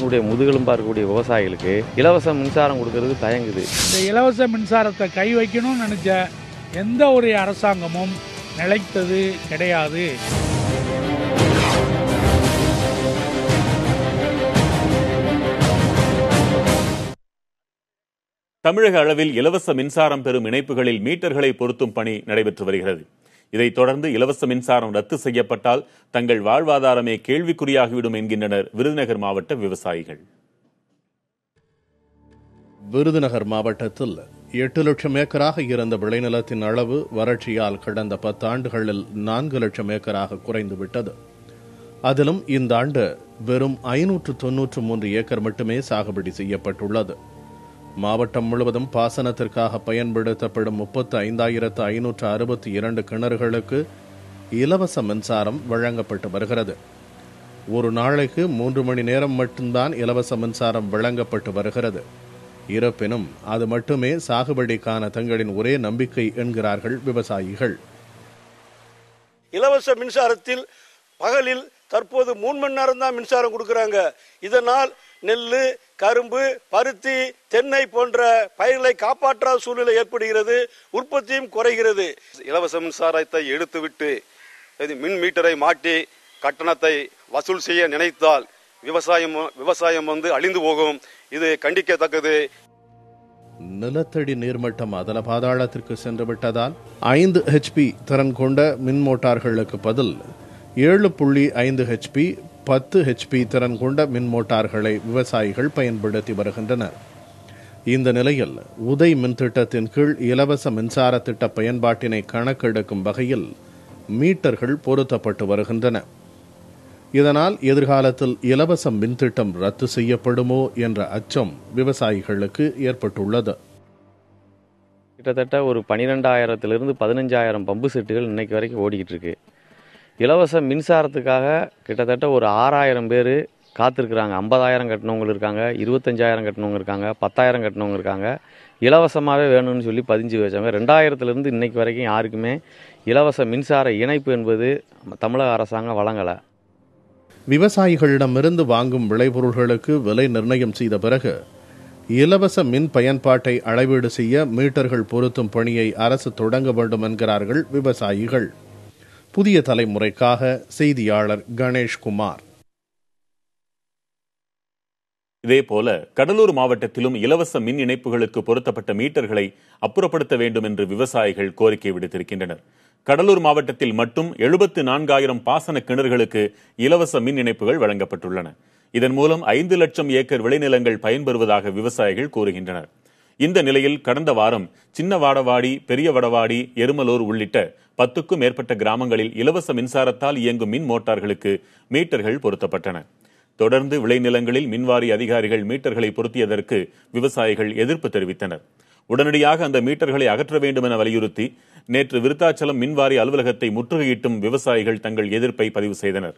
நாட்டுடைய முதுகெலும்பா இருக்கக்கூடிய விவசாயிகளுக்கு இலவச மின்சாரம் கொடுக்கறது தயங்குது. இந்த இலவச மின்சாரத்தை கை வைக்கணும்னு நினைச்ச எந்த ஒரு அரசாங்கமும் நிலைத்தது கிடையாது. தமிழக அளவில் இலவச மின்சாரம் பெறும் இணைப்புகளில் மீட்டர்களை பொருத்தும் பணி நடைபெற்று வருகிறது. இதைத் தொடர்ந்து இலவச மின்சாரம் ரத்து செய்யப்பட்டால் தங்கள் வாழ்வாதாரமே கேள்விக்குறியாகிவிடும் என்கின்றனர் விருதுநகர் மாவட்ட விவசாயிகள். விருதுநகர் மாவட்டத்தில் 8 லட்சம் ஏக்கராக இருந்த விளைநிலத்தின் அளவு வறட்சியால் கடந்த 10 ஆண்டுகளில் 4 லட்சம் ஏக்கராக குறைந்துவிட்டது. அதிலும் இந்த ஆண்டு வெறும் 593 ஏக்கர் மட்டுமே சாகுபடி செய்யப்பட்டுள்ளது. மாவட்டம் முழுவதும் பாசனத்திற்காக பயன்படுத்தப்படும் 35,562 கிணறுகளுக்கு இலவச மின்சாரம் வழங்கப்பட்டு வருகிறது. ஒரு நாளைக்கு 3 மணி நேரம் மட்டும்தான் இலவச மின்சாரம் வழங்கப்பட்டு வருகிறது. இருப்பினும் அது மட்டுமே சாகுபடிக்கான தங்களின் ஒரே நம்பிக்கை என்கிறார்கள் விவசாயிகள். இலவச மின்சாரத்தில் பகலில் தற்போது 3 மணி நேரம் தான் மின்சாரம் கொடுக்கிறாங்க. இதனால் நெல்லு, கரும்பு, பருத்தி, தென்னை போன்ற பயிர்களை காப்பாற்றாத சூழ்நிலை ஏற்படுகிறது. உற்பத்தியும் குறைகிறது. இலவச மின்சாரத்தை எடுத்துவிட்டு மின் மீட்டரை மாட்டி கட்டணத்தை வசூல் செய்ய நினைத்தால் விவசாயம் அழிந்து போகும். இது கண்டிக்கத்தக்கது. நிலத்தடி நீர்மட்டம் அதல பாதாளத்திற்கு சென்று விட்டதால் 5 HP திறன் கொண்ட மின் மோட்டார்களுக்கு பதில் 7.5 HP 10 HP திறன் கொண்ட மின் மோட்டார்களை விவசாயிகள் பயன்படுத்தி வருகின்றனர். இந்த நிலையில் உதய் மின் திட்டத்தின் கீழ் இலவச மின்சார திட்ட பயன்பாட்டினை கணக்கெடுக்கும் வகையில் மீட்டர்கள் பொருத்தப்பட்டு வருகின்றன. இதனால் எதிர்காலத்தில் இலவச மின் திட்டம் ரத்து செய்யப்படுமோ என்ற அச்சம் விவசாயிகளுக்கு ஏற்பட்டுள்ளது. கிட்டத்தட்ட ஒரு 12,000 15,000 பம்பு செட்டுகள் இன்னைக்கு வரைக்கும் ஓடிக்கிட்டு இருக்கு. இலவச மின்சாரத்துக்காக கிட்டத்தட்ட ஒரு 6,000 பேர் காத்திருக்கிறாங்க. 50,000 கட்டினவங்க இருக்காங்க, 25,000 கட்டினவங்க இருக்காங்க, 10,000 கட்டினவங்க இருக்காங்க. இலவசமாகவே வேணும்னு சொல்லி பதிஞ்சு வச்சாங்க. 2000 இன்னைக்கு வரைக்கும் யாருக்குமே இலவச மின்சார இணைப்பு என்பது தமிழக அரசாங்கம் வழங்கலை. விவசாயிகளிடமிருந்து வாங்கும் விளைபொருள்களுக்கு விலை நிர்ணயம் செய்த பிறகு இலவச மின் பயன்பாட்டை அளவீடு செய்ய மீட்டர்கள் பொருத்தும் பணியை அரசு தொடங்க வேண்டும் என்கிறார்கள் விவசாயிகள். புதிய தலைமுறைக்காக செய்தியாளர் கணேஷ்குமார். இதேபோல கடலூர் மாவட்டத்திலும் இலவச மின் இணைப்புகளுக்கு பொருத்தப்பட்ட மீட்டர்களை அப்புறப்படுத்த வேண்டும் என்று விவசாயிகள் கோரிக்கை விடுத்திருக்கின்றனர். கடலூர் மாவட்டத்தில் மட்டும் 74,000 பாசன கிணறுகளுக்கு இலவச மின் இணைப்புகள் வழங்கப்பட்டுள்ளன. இதன் மூலம் 5 லட்சம் ஏக்கர் விளைநிலங்கள் பயன்பெறுவதாக விவசாயிகள் கூறுகின்றனர். இந்த நிலையில் கடந்த வாரம் சின்ன வாடவாடி, பெரிய வடவாடி, எருமலூர் உள்ளிட்ட 10க்கும் மேற்பட்ட கிராமங்களில் இலவச மின்சாரத்தால் இயங்கும் மின் மோட்டார்களுக்கு மீட்டர்கள் பொருத்தப்பட்டன. தொடர்ந்து விளைநிலங்களில் மின்வாரி அதிகாரிகள் மீட்டர்களை பொருத்தியதற்கு விவசாயிகள் எதிர்ப்பு தெரிவித்தனர். உடனடியாக அந்த மீட்டர்களை அகற்ற வேண்டும் என வலியுறுத்தி நேற்று விருத்தாச்சலம் மின்வாரி அலுவலகத்தை முற்றுகையிட்டும் விவசாயிகள் தங்கள் எதிர்ப்பை பதிவு செய்தனர்.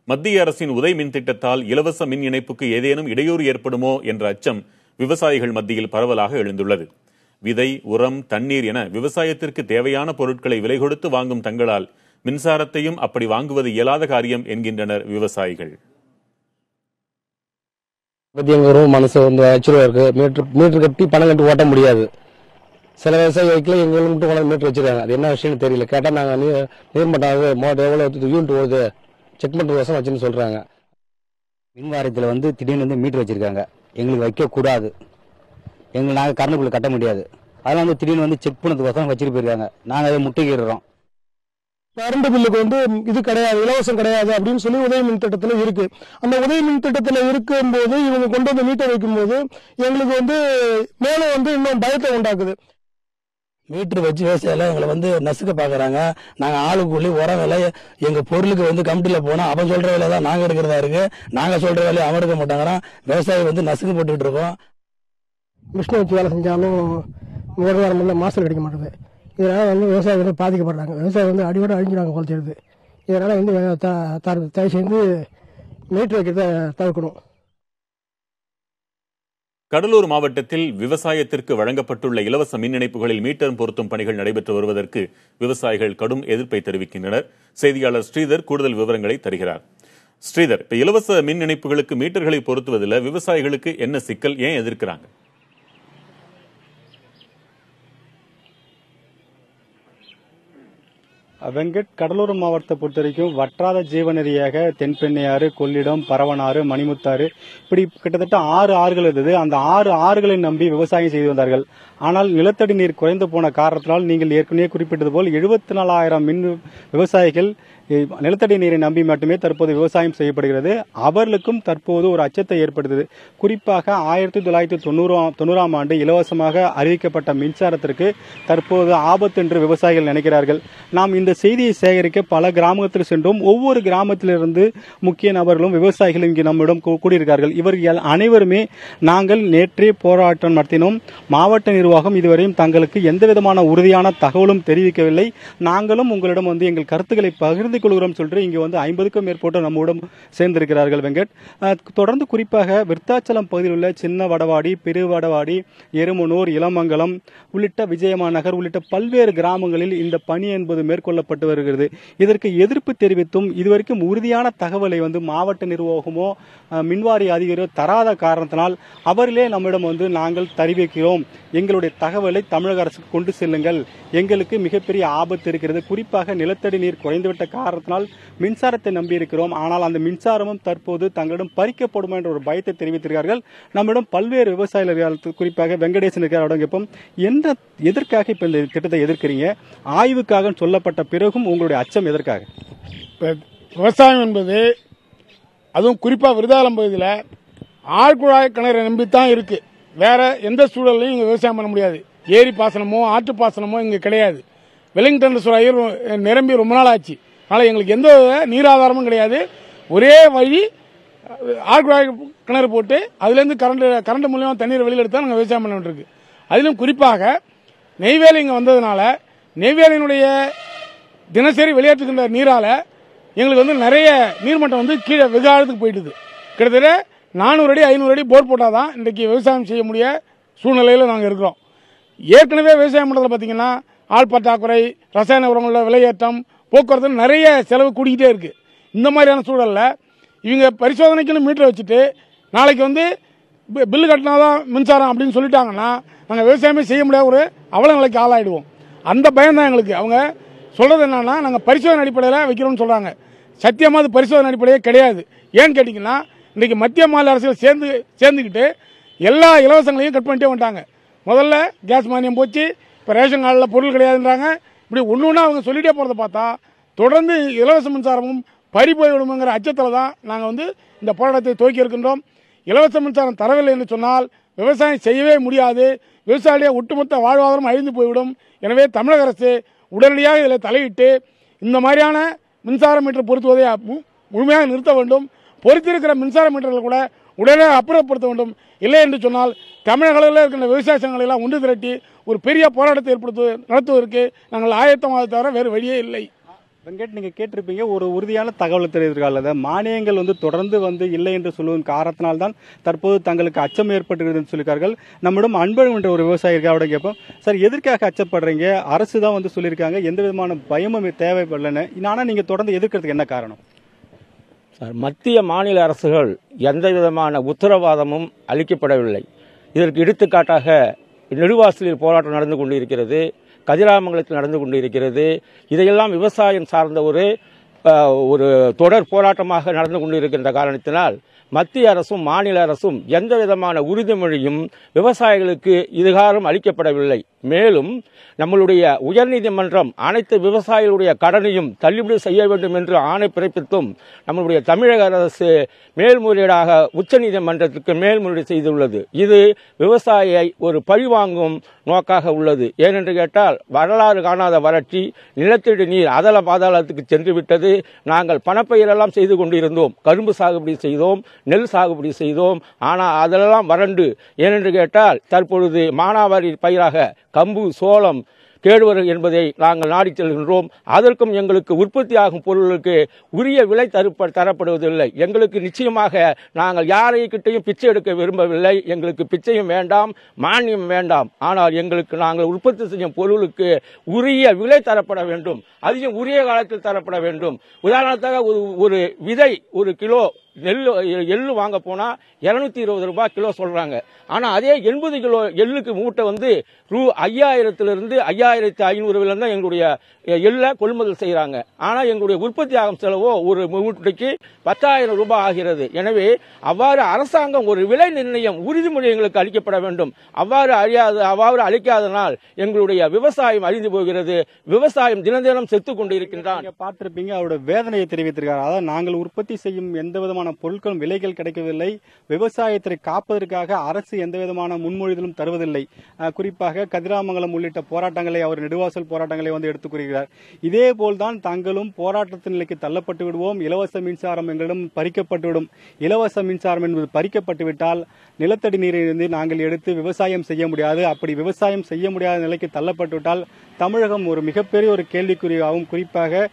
மத்திய அரசின் உதய் மின் திட்டத்தால் இலவச மின் இணைப்புக்கு ஏதேனும் இடையூறு ஏற்படுமோ என்ற அச்சம் விவசாயிகள் மத்தியில் பரவலாக எழுந்துள்ளது. விதை, உரம், தண்ணீர் என விவசாயத்திற்கு தேவையான பொருட்களை விலை கொடுத்து வாங்கும் தங்களால் மின்சாரத்தையும் அப்படி வாங்குவது இயலாத காரியம் என்கின்றனர் விவசாயிகள். மனசு இருக்கு. மீட்டர் கட்டி பணம் கட்டி ஓட்ட முடியாது. சில விவசாய வைக்கல எங்களுக்கு மீட்டர் வச்சிருக்காங்க. அது என்ன விஷயம் தெரியல. கேட்டா நாங்க நீர்மட்டம் மோட்டர் எவ்வளவு யூனிட் ஓடுது செக் பண்ற வருஷம் வச்சுன்னு சொல்றாங்க. மின்வாரியத்தில் திடீர்னு மீட்டர் வச்சிருக்காங்க. எங்களுக்கு வைக்க கூடாது. நாங்க கரண்ட் கட்ட முடியாது. அதனால திடீர்னு செக் பண்ணதுக்கு வச்சுட்டு போயிருக்காங்க. நாங்க அதை முட்டுகிறோம். கரண்ட் பில்லுக்கு இது கிடையாது, இலவசம் கிடையாது அப்படின்னு சொல்லி உதய மின் திட்டத்தில் இருக்கு. அந்த உதய மின் திட்டத்தில் இருக்கும்போது இவங்க கொண்டு வந்து மீட்டர் வைக்கும்போது எங்களுக்கு மேலும் இன்னும் பயத்தை உண்டாக்குது. மீட்டர் வச்சு விவசாயில எங்களை நசுக்க பாக்குறாங்க. நாங்க ஆளு கூலி உரம் விலை எங்க பொருளுக்கு கமிட்டியில போனா அவன் சொல்ற வேலை தான் நாங்க எடுக்கிறதா இருக்கு. நாங்க சொல்ற வேலையை அவன் எடுக்க மாட்டாங்கிறான். விவசாயி நசுக்கு போட்டுட்டு இருக்கோம். மிஷினை வச்சு வேலை செஞ்சாலும் ஒரு வாரம் மாசம் கிடைக்க மாட்டேங்குது. இதனால விவசாயிகள் பாதிக்கப்படுறாங்க. விவசாயம் அடியோட அழிஞ்சுறாங்க போல தெரியுது. இதனால தயவு செய்து மீட்டர் வைக்கிறத தவிர்க்கணும். கடலூர் மாவட்டத்தில் விவசாயத்திற்கு வழங்கப்பட்டுள்ள இலவச மின் இணைப்புகளில் மீட்டர் பொருத்தும் பணிகள் நடைபெற்று வருவதற்கு விவசாயிகள் கடும் எதிர்ப்பை தெரிவிக்கின்றனர். செய்தியாளர் ஸ்ரீதர் கூடுதல் விவரங்களை தருகிறார். ஸ்ரீதர், இப்ப இலவச மின் இணைப்புகளுக்கு மீட்டர்களை பொருத்துவதில் விவசாயிகளுக்கு என்ன சிக்கல், ஏன் எதிர்க்கிறாங்க? வெங்கட், கடலூர் மாவட்டத்தை பொறுத்த வரைக்கும் வற்றாத ஜீவநதியாக தென்பெண்ணையாறு, கொள்ளிடம், பரவனாறு, மணிமுத்தாறு, இப்படி கிட்டத்தட்ட 6 ஆறுகள் இருந்தது. அந்த 6 ஆறுகளை நம்பி விவசாயம் செய்து வந்தார்கள். ஆனால் நிலத்தடி நீர் குறைந்து போன காரணத்தினால் நீங்கள் ஏற்கனவே குறிப்பிட்டது போல் 74,000 மின் விவசாயிகள் நிலத்தடி நீரை நம்பி மட்டுமே தற்போது விவசாயம் செய்யப்படுகிறது. அவர்களுக்கும் தற்போது ஒரு அச்சத்தை ஏற்படுத்தது. குறிப்பாக 1990ஆம் ஆண்டு இலவசமாக அறிவிக்கப்பட்ட மின்சாரத்திற்கு தற்போது ஆபத்து என்று விவசாயிகள் நினைக்கிறார்கள். நாம் இந்த செய்தியை சேகரிக்க பல கிராமத்தில் சென்றோம். ஒவ்வொரு கிராமத்திலிருந்து முக்கிய நபர்களும் விவசாயிகளும் இங்கு நம்மிடம் கூடியிருக்கார்கள். இவர்கள் அனைவருமே நாங்கள் நேற்றே போராட்டம் நடத்தினோம். மாவட்ட நிர்வாகம் இதுவரையும் தங்களுக்கு எந்தவிதமான உறுதியான தகவலும் தெரிவிக்கவில்லை. நாங்களும் உங்களிடம் எங்கள் கருத்துக்களை பகிர்ந்து கொள்கிறோம் சொல்லிட்டு இங்கு 50க்கும் மேற்பட்ட நம்முடன் சேர்ந்திருக்கிறார்கள். வெங்கட், தொடர்ந்து குறிப்பாக விருத்தாச்சலம் பகுதியில் உள்ள சின்ன வடவாடி, பெருவடவாடி, எருமனூர், இளமங்கலம் உள்ளிட்ட விஜயமாநகர் உள்ளிட்ட பல்வேறு கிராமங்களில் இந்த பணி என்பது மேற்கொள்ளப்பட்டு வருகிறது. இதற்கு எதிர்ப்பு தெரிவித்தும் இதுவரைக்கும் உறுதியான தகவலை மாவட்ட நிர்வாகமோ மின்வாரிய அதிகாரியோ தராத காரணத்தினால் அவர்களே நம்மிடம் நாங்கள் தெரிவிக்கிறோம், எங்களுடைய தகவலை தமிழக அரசுக்கு கொண்டு செல்லுங்கள், எங்களுக்கு மிகப்பெரிய ஆபத்து இருக்கிறது, குறிப்பாக நிலத்தடி நீர் குறைந்துவிட்ட காரணத்தினால் மின்சாரத்தை நம்பி இருக்கிறோம், ஆனால் அந்த மின்சாரமும் தற்போது தங்களிடம் பறிக்கப்படும் என்ற ஒரு பயத்தை தெரிவித்திருக்கிறார்கள். நம்மிடம் பல்வேறு விவசாயிகள், குறிப்பாக வெங்கடேசன் இருக்கிற எதற்காக இப்ப இந்த திட்டத்தை எதிர்க்கிறீங்க? ஆய்வுக்காக சொல்லப்பட்ட பிறகும் உங்களுடைய அச்சம் எதற்காக? விவசாயம் என்பது அதுவும் குறிப்பா விருதாலம் பகுதியில் ஆழ்குழாய் கிணறு நம்பித்தான் இருக்கு. வேற எந்த சூழலையும் இங்க விவசாயம் பண்ண முடியாது. ஏரி பாசனமோ ஆற்று பாசனமோ இங்க கிடையாது. வெலிங்டன் சுழாயர் நிரம்பி ரொம்ப நாள் ஆச்சு. அதனால எங்களுக்கு எந்த நீராதாரமும் கிடையாது. ஒரே வழி ஆழ்குழாய் கிணறு போட்டு அதுலேருந்து கரண்ட் மூலியமா தண்ணீர் வெளியில் எடுத்தா நாங்கள் விவசாயம் பண்ண வேண்டியிருக்கு. அதிலும் குறிப்பாக நெய்வேலி இங்கே வந்ததுனால நெய்வேலியினுடைய தினசரி வெளியேற்றுகின்ற நீரால எங்களுக்கு நிறைய நீர்மட்டம் கீழே வெகு ஆழத்துக்கு போயிட்டுது. கிட்டத்தட்ட 400 அடி 500 அடி போர் போட்டாதான் இன்றைக்கு விவசாயம் செய்ய முடிய சூழ்நிலையில் நாங்கள் இருக்கிறோம். ஏற்கனவே விவசாயம் பண்ணுறதுல பார்த்தீங்கன்னா ஆள் பற்றாக்குறை, ரசாயன உரங்களோட விலையேற்றம், போக்குவரத்து நிறைய செலவு கூடிக்கிட்டே இருக்கு. இந்த மாதிரியான சூழலில் இவங்க பரிசோதனைக்குன்னு மீட்டரை வச்சுட்டு நாளைக்கு பில்லு கட்டினாதான் மின்சாரம் அப்படின்னு சொல்லிட்டாங்கன்னா நாங்கள் விவசாயமே செய்ய முடியாத ஒரு அவல நிலைக்கு ஆளாயிடுவோம். அந்த பயம் தான் எங்களுக்கு. அவங்க சொல்றது என்னன்னா நாங்கள் பரிசோதனை அடிப்படையில் வைக்கிறோம்னு சொல்றாங்க. சத்தியமா அது பரிசோதனை அடிப்படையே கிடையாது. ஏன்னு கேட்டீங்கன்னா இன்னைக்கு மத்திய மாநில அரசியல் சேர்ந்துக்கிட்டு எல்லா இலவசங்களையும் கட் பண்ணிட்டே வந்துட்டாங்க. முதல்ல கேஸ் மானியம் போச்சு, இப்போ ரேஷன் கார்டில் பொருள் கிடையாதுன்றாங்க. இப்படி ஒன்று அவங்க சொல்லிட்டே போகிறத பார்த்தா தொடர்ந்து இலவச மின்சாரமும் பறி போய்விடுங்கிற அச்சத்தில் தான் நாங்கள் இந்த போராட்டத்தை துவக்கி இருக்கின்றோம். இலவச மின்சாரம் தரவில்லை என்று சொன்னால் விவசாயம் செய்யவே முடியாது. விவசாயிகளுடைய ஒட்டுமொத்த வாழ்வாதாரம் அழிந்து போய்விடும். எனவே தமிழக அரசு உடனடியாக இதில் தலையிட்டு இந்த மாதிரியான மின்சார மீட்டர் பொருத்துவதை முழுமையாக நிறுத்த வேண்டும். பொருத்திருக்கிற மின்சார மீட்டர்கள் கூட உடனே அப்புறப்படுத்த வேண்டும். இல்லை என்று சொன்னால் தமிழக அளவில் இருக்கின்ற விவசாய சங்கங்களை எல்லாம் ஒன்று திரட்டி ஒரு பெரிய போராட்டத்தை நடத்துவதற்கு நாங்கள் ஆயத்தமாக தவிர வேறு வழியே இல்லை. வெங்கட், நீங்க கேட்டிருப்பீங்க, ஒரு உறுதியான தகவல் தெரிவித்திருக்காங்க. மானியங்கள் தொடர்ந்து இல்லை என்று சொல்லுவதன் காரணத்தினால்தான் தற்போது தங்களுக்கு அச்சம் ஏற்பட்டுகிறது சொல்லியிருக்கார்கள். நம்மிடம் அன்பழகன் என்ற ஒரு விவசாயி இருக்கா, அவட கேட்போம். சார், எதற்காக அச்சப்படுறீங்க? அரசு தான் சொல்லியிருக்காங்க, எந்த விதமான பயமும் தேவைப்படலன்னு. ஆனால் நீங்க தொடர்ந்து எதிர்க்கிறதுக்கு என்ன காரணம்? சார், மத்திய மாநில அரசுகள் எந்த விதமான உத்தரவாதமும் அளிக்கப்படவில்லை. இதற்கு எடுத்துக்காட்டாக நெடுவாசலில் போராட்டம் நடந்து கொண்டிருக்கிறது, கதிராமங்கலத்தில் நடந்து கொண்டிருக்கிறது. இதையெல்லாம் விவசாயம் சார்ந்த ஒரு தொடர் போராட்டமாக நடந்து கொண்டிருக்கின்ற காரணத்தினால் மத்திய அரசும் மாநில அரசும் எந்த விதமான உறுதிமொழியும் விவசாயிகளுக்கு இதுகாரம் அளிக்கப்படவில்லை. மேலும் நம்மளுடைய உயர்நீதிமன்றம் அனைத்து விவசாயிகளுடைய கடனையும் தள்ளுபடி செய்ய வேண்டும் என்று ஆணை பிறப்பித்தும் நம்மளுடைய தமிழக அரசு மேல்முறையீடாக உச்சநீதிமன்றத்திற்கு மேல்முறையீடு செய்துள்ளது. இது விவசாயியை ஒரு பழிவாங்கும் நோக்காக உள்ளது. ஏனென்று கேட்டால் வரலாறு காணாத வறட்சி, நிலத்தடி நீர் அதல பாதாளத்துக்கு சென்று விட்டது. நாங்கள் பணப்பயிரெல்லாம் செய்து கொண்டிருந்தோம், கரும்பு சாகுபடி செய்தோம், நெல் சாகுபடி செய்தோம். ஆனால் அதெல்லாம் வறண்டு, ஏனென்று கேட்டால் தற்பொழுது மானாவாரி பயிராக கம்பு, சோளம், கேடுவர் என்பதை நாங்கள் நாடி செல்கின்றோம். அதற்கும் எங்களுக்கு உற்பத்தியாகும் பொருளுக்கு உரிய விலை தரப்படுவதில்லை. எங்களுக்கு நிச்சயமாக நாங்கள் யாரைக்கிட்டையும் பிச்சை எடுக்க விரும்பவில்லை. எங்களுக்கு பிச்சையும் வேண்டாம், மானியம் வேண்டாம். ஆனால் எங்களுக்கு நாங்கள் உற்பத்தி செய்யும் பொருளுக்கு உரிய விலை தரப்பட வேண்டும். அதிகம் உரிய காலத்தில் தரப்பட வேண்டும். உதாரணத்தாக ஒரு விதை, ஒரு கிலோ எள்ளு வாங்க போனா 220 ரூபாய் கிலோ சொல்றாங்க. ஆனா அதே 80 கிலோ எள்ளுக்கு மூட்டை வந்து ரூ.5000 5,500 தான் எங்களுடைய எள்ள கொள்முதல் செய்யறாங்க. ஆனா எங்களுடைய உற்பத்தி ஆகும் செலவோ ஒரு மூட்டைக்கு 10,000 ரூபாய் ஆகிறது. எனவே அவ்வாறு அரசாங்கம் ஒரு விலை நிர்ணயம் உறுதிமொழி எங்களுக்கு அளிக்கப்பட வேண்டும். அவ்வாறு அளிக்காதனால் எங்களுடைய விவசாயம் அழிந்து போகிறது. விவசாயம் தினம் செத்துக் கொண்டிருக்கின்றான். பார்த்திருப்பீங்க, அவரோட வேதனையை தெரிவித்திருக்கார். அதாவது நாங்கள் உற்பத்தி செய்யும் எந்த விதமான பொருட்களும் விலைகள் கிடைக்கவில்லை. விவசாயத்தை காப்பதற்காக அரசு எந்த விதமான முன்மொழிதலும் தருவதில்லை. குறிப்பாக கதிராமங்கலம் உள்ளிட்ட போராட்டங்களை அவர் நெடுவாசல் போராட்டங்களை வந்து எடுத்துக் கூறுகிறார். இதே போல்தான் தாங்களும் போராட்டத்தின் நிலைக்கு தள்ளப்பட்டு விடுவோம். இலவச மின்சாரம் எங்களிடம் பறிக்கப்பட்டுவிடும். இலவச மின்சாரம் என்பது பறிக்கப்பட்டுவிட்டால் நிலத்தடி நீரிலிருந்து நாங்கள் எடுத்து விவசாயம் செய்ய முடியாது. அப்படி விவசாயம் செய்ய முடியாத நிலைக்கு தள்ளப்பட்டுவிட்டால் தமிழகம் ஒரு மிகப்பெரிய ஒரு கேள்விக்குறியாகும். குறிப்பாக